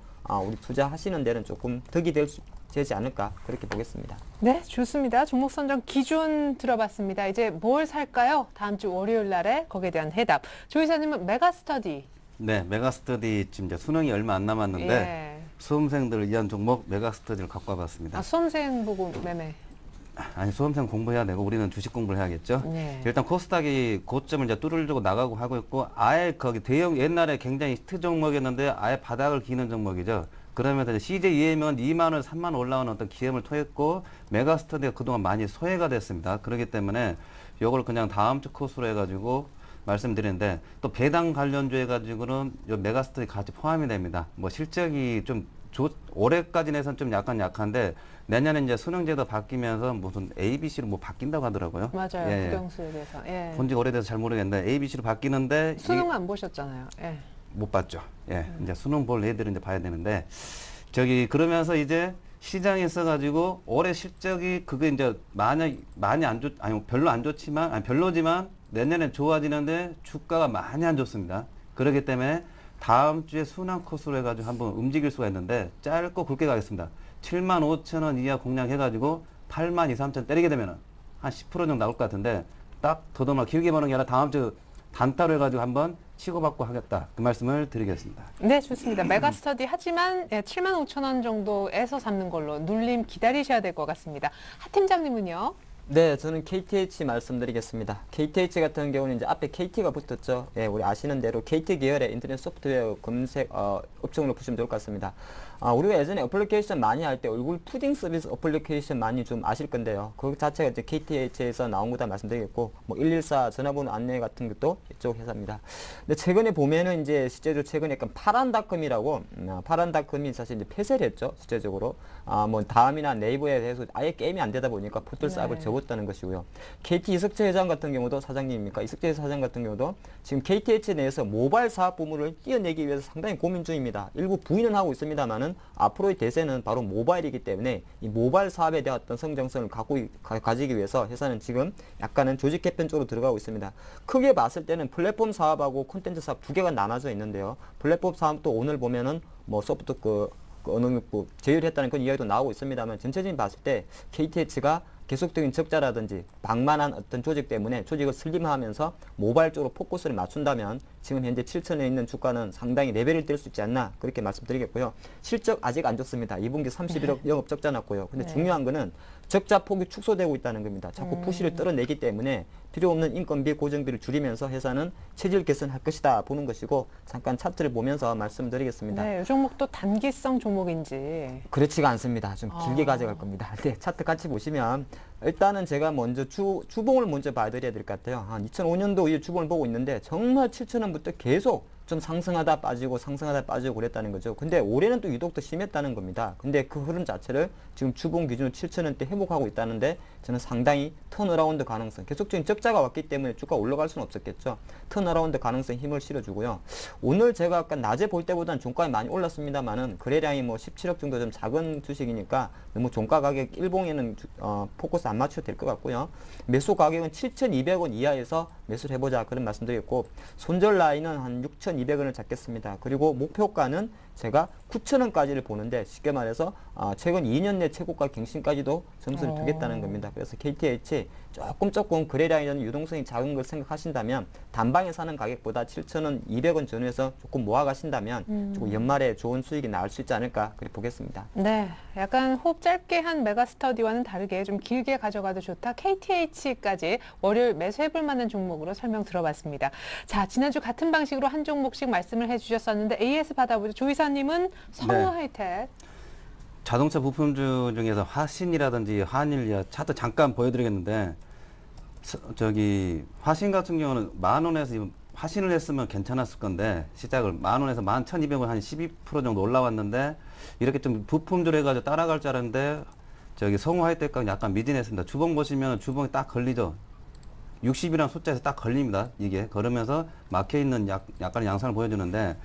F: 우리 투자하시는 데는 조금 득이 되지 않을까 그렇게 보겠습니다.
A: 네, 좋습니다. 종목 선정 기준 들어봤습니다. 이제 뭘 살까요? 다음 주 월요일 날에 거기에 대한 해답. 조 이사님은 메가스터디.
E: 네, 메가스터디 지금 이제 수능이 얼마 안 남았는데
A: 예.
E: 수험생들을 위한 종목 메가스터디를 갖고 와봤습니다.
A: 수험생 보고 매매.
E: 아니 수험생 공부해야 되고 우리는 주식 공부를 해야겠죠.
A: 네.
E: 일단 코스닥이 고점을 이제 뚫으려고 나가고 하고 있고 아예 거기 대형 옛날에 굉장히 히트 종목이었는데 아예 바닥을 기는 종목이죠. 그러면서 CJEM은 2만 원, 3만 원 올라오는 어떤 기회를 토했고 메가스터디가 그동안 많이 소외가 됐습니다. 그렇기 때문에 이걸 그냥 다음 주 코스로 해가지고 말씀드리는데 또 배당 관련주 해가지고는 요 메가스터디 같이 포함이 됩니다. 뭐 실적이 좀 올해까지 내선 좀 약한데 내년에 이제 수능제도 바뀌면서 무슨 ABC로 뭐 바뀐다고 하더라고요.
A: 맞아요.
E: 예.
A: 국영수에 대해서. 예.
E: 본지가 오래돼서 잘 모르겠는데 ABC로 바뀌는데
A: 수능 안 보셨잖아요. 예.
E: 못 봤죠. 예. 이제 수능 볼 애들은 이제 봐야 되는데 그러면서 이제 시장에 있어가지고 올해 실적이 그게 이제 많이 안 좋, 아니 별로 안 좋지만, 아니 별로지만 내년에 좋아지는데 주가가 많이 안 좋습니다. 그렇기 때문에 다음 주에 순환 코스로 해가지고 한번 움직일 수가 있는데 짧고 굵게 가겠습니다. 75,000원 이하 공략해가지고 82,300 때리게 되면은 한 10% 정도 나올 것 같은데 딱 더더나 길게 보는 게 아니라 다음 주 단타로 해가지고 한번 치고받고 하겠다. 그 말씀을 드리겠습니다.
A: 네, 좋습니다. 메가스터디 하지만 75,000원 정도에서 잡는 걸로 눌림 기다리셔야 될 것 같습니다. 하 팀장님은요?
F: 네, 저는 KTH 말씀드리겠습니다. KTH 같은 경우는 이제 앞에 KT가 붙었죠. 예, 우리 아시는 대로 KT 계열의 인터넷 소프트웨어 검색 업종으로 보시면 좋을 것 같습니다. 우리가 예전에 어플리케이션 많이 할 때 얼굴 푸딩 서비스 어플리케이션 많이 좀 아실 건데요. 그 자체가 이제 KTH에서 나온 거다 말씀드리겠고, 뭐 114 전화번호 안내 같은 것도 이쪽 회사입니다. 근데 최근에 보면은 이제 실제로 최근에 약간 파란닷컴이라고, 파란닷컴이 사실 이제 폐쇄를 했죠. 실제적으로. 뭐 다음이나 네이버에 대해서 아예 게임이 안 되다 보니까 포털 사업을
A: 네.
F: 접었다는 것이고요. KT 이석재 회장 같은 경우도 사장님입니까? 이석재 사장 같은 경우도 지금 KTH 내에서 모바일 사업 부문을 띄어내기 위해서 상당히 고민 중입니다. 일부 부인은 하고 있습니다만은 앞으로의 대세는 바로 모바일이기 때문에 이 모바일 사업에 대한 어떤 성장성을 가지기 위해서 회사는 지금 약간은 조직 개편 쪽으로 들어가고 있습니다. 크게 봤을 때는 플랫폼 사업하고 콘텐츠 사업 두 개가 나눠져 있는데요. 플랫폼 사업도 오늘 보면은 뭐 소프트 언어교육부 제휴했다는 그런 이야기도 나오고 있습니다만 전체적인 봤을 때 KTH가 계속적인 적자라든지 방만한 어떤 조직 때문에 조직을 슬림하면서 모바일 쪽으로 포커스를 맞춘다면 지금 현재 7천에 있는 주가는 상당히 레벨이 될 수 있지 않나 그렇게 말씀드리겠고요. 실적 아직 안 좋습니다. 2분기 31억 영업 적자 났고요. 근데
A: 네.
F: 중요한 거는 적자 폭이 축소되고 있다는 겁니다. 자꾸 푸시를 떨어내기 때문에 필요 없는 인건비, 고정비를 줄이면서 회사는 체질 개선할 것이다 보는 것이고 잠깐 차트를 보면서 말씀드리겠습니다.
A: 네, 이 종목도 단기성 종목인지.
F: 그렇지가 않습니다. 좀 길게 가져갈 겁니다. 네, 차트 같이 보시면 일단은 제가 먼저 주봉을 먼저 봐드려야 될 것 같아요. 한 2005년도 이후 주봉을 보고 있는데 정말 7,000원부터 계속 좀 상승하다 빠지고 상승하다 빠지고 그랬다는 거죠. 근데 올해는 또 유독 더 심했다는 겁니다. 근데 그 흐름 자체를 지금 주봉 기준으로 7,000원대 회복하고 있다는데 저는 상당히 턴어라운드 가능성, 계속적인 적자가 왔기 때문에 주가 올라갈 수는 없었겠죠. 턴어라운드 가능성 힘을 실어주고요. 오늘 제가 아까 낮에 볼 때보다는 종가가 많이 올랐습니다만은 거래량이 뭐 17억 정도 좀 작은 주식이니까 너무 종가 가격 일봉에는 포커스 안 맞춰도 될 것 같고요. 매수 가격은 7,200원 이하에서 매수를 해보자 그런 말씀드렸고, 손절 라인은 한 6,200원을 잡겠습니다. 그리고 목표가는 제가 9,000원까지를 보는데, 쉽게 말해서 최근 2년 내 최고가 갱신까지도 점수를 두겠다는 겁니다. 그래서 KTH 조금 거래량이나 유동성이 작은 걸 생각하신다면 단방에 사는 가격보다 7,000원, 200원 전후에서 조금 모아가신다면 조금 연말에 좋은 수익이 나올 수 있지 않을까 그렇게 보겠습니다.
A: 네, 약간 호흡 짧게 한 메가스터디와는 다르게 좀 길게 가져가도 좋다. KTH까지 월요일 매수해볼 만한 종목으로 설명 들어봤습니다. 자, 지난주 같은 방식으로 한 종목씩 말씀을 해주셨었는데 AS 받아보죠. 조 이사님은 성우하이텍.
E: 자동차 부품주 중에서 화신이라든지 한일 차트 잠깐 보여드리겠는데, 저기 화신 같은 경우는 10,000원에서 화신을 했으면 괜찮았을 건데, 시작을 10,000원에서 11,200원 한 12% 정도 올라왔는데, 이렇게 좀 부품주로 해가지고 따라갈 줄 알았는데, 저기 성우하이텍과 약간 미진했습니다. 주봉 보시면 주봉이 딱 걸리죠. 60이라는 숫자에서 딱 걸립니다. 이게 걸으면서 막혀있는 약간의 양상을 보여주는데,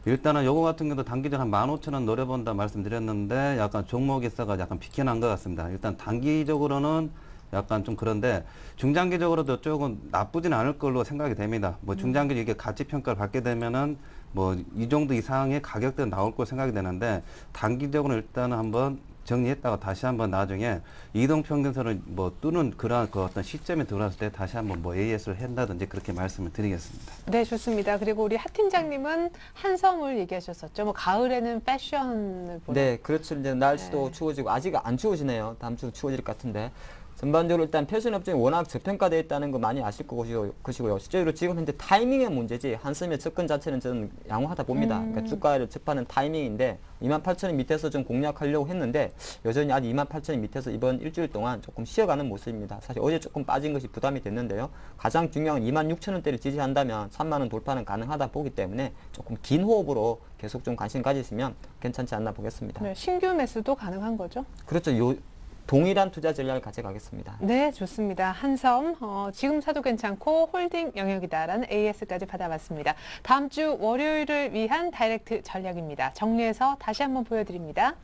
E: 일단은 요거 같은 경우도 단기적으로 한 15,000원 노려본다 말씀드렸는데, 약간 종목이 있어가 약간 비켜난 것 같습니다. 일단 단기적으로는 약간 좀 그런데, 중장기적으로도 조금 나쁘진 않을 걸로 생각이 됩니다. 뭐 중장기적으로 이게 가치 평가를 받게 되면은 뭐 이 정도 이상의 가격대는 나올 걸 생각이 되는데, 단기적으로 일단은 한번 정리했다가 다시 한번 나중에 이동평균선을 뭐 뚫는 그런 그 어떤 시점에 들어왔을 때 다시 한번 뭐 AS를 한다든지 그렇게 말씀을 드리겠습니다.
A: 네, 좋습니다. 그리고 우리 하 팀장님은 한섬을 얘기하셨었죠. 뭐 가을에는 패션을 보러.
F: 네, 그렇죠. 이제 날씨도
A: 네.
F: 추워지고, 아직 안 추워지네요. 다음 주 추워질 것 같은데. 전반적으로 일단 패션 업종이 워낙 저평가되어 있다는 거 많이 아실 것이고요. 실제로 지금 현재 타이밍의 문제지, 한섬의 접근 자체는 저는 양호하다 봅니다. 그러니까 주가를 접하는 타이밍인데, 28,000원 밑에서 좀 공략하려고 했는데, 여전히 아직 28,000원 밑에서 이번 일주일 동안 조금 쉬어가는 모습입니다. 사실 어제 조금 빠진 것이 부담이 됐는데요. 가장 중요한 26,000원대를 지지한다면 3만원 돌파는 가능하다 보기 때문에 조금 긴 호흡으로 계속 좀 관심 가지시면 괜찮지 않나 보겠습니다.
A: 네, 신규 매수도 가능한 거죠?
F: 그렇죠. 동일한 투자 전략을 가져가겠습니다.
A: 네, 좋습니다. 한섬, 지금 사도 괜찮고 홀딩 영역이다라는 AS까지 받아봤습니다. 다음 주 월요일을 위한 다이렉트 전략입니다. 정리해서 다시 한번 보여드립니다.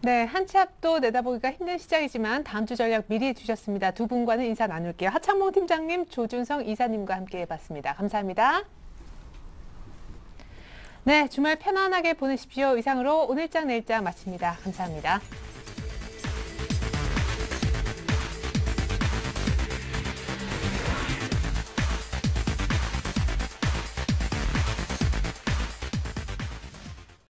A: 네, 한 치 앞도 내다보기가 힘든 시장이지만 다음 주 전략 미리 주셨습니다. 두 분과는 인사 나눌게요. 하창봉 팀장님, 조준성 이사님과 함께 해봤습니다. 감사합니다. 네, 주말 편안하게 보내십시오. 이상으로 오늘장 내일장 마칩니다. 감사합니다.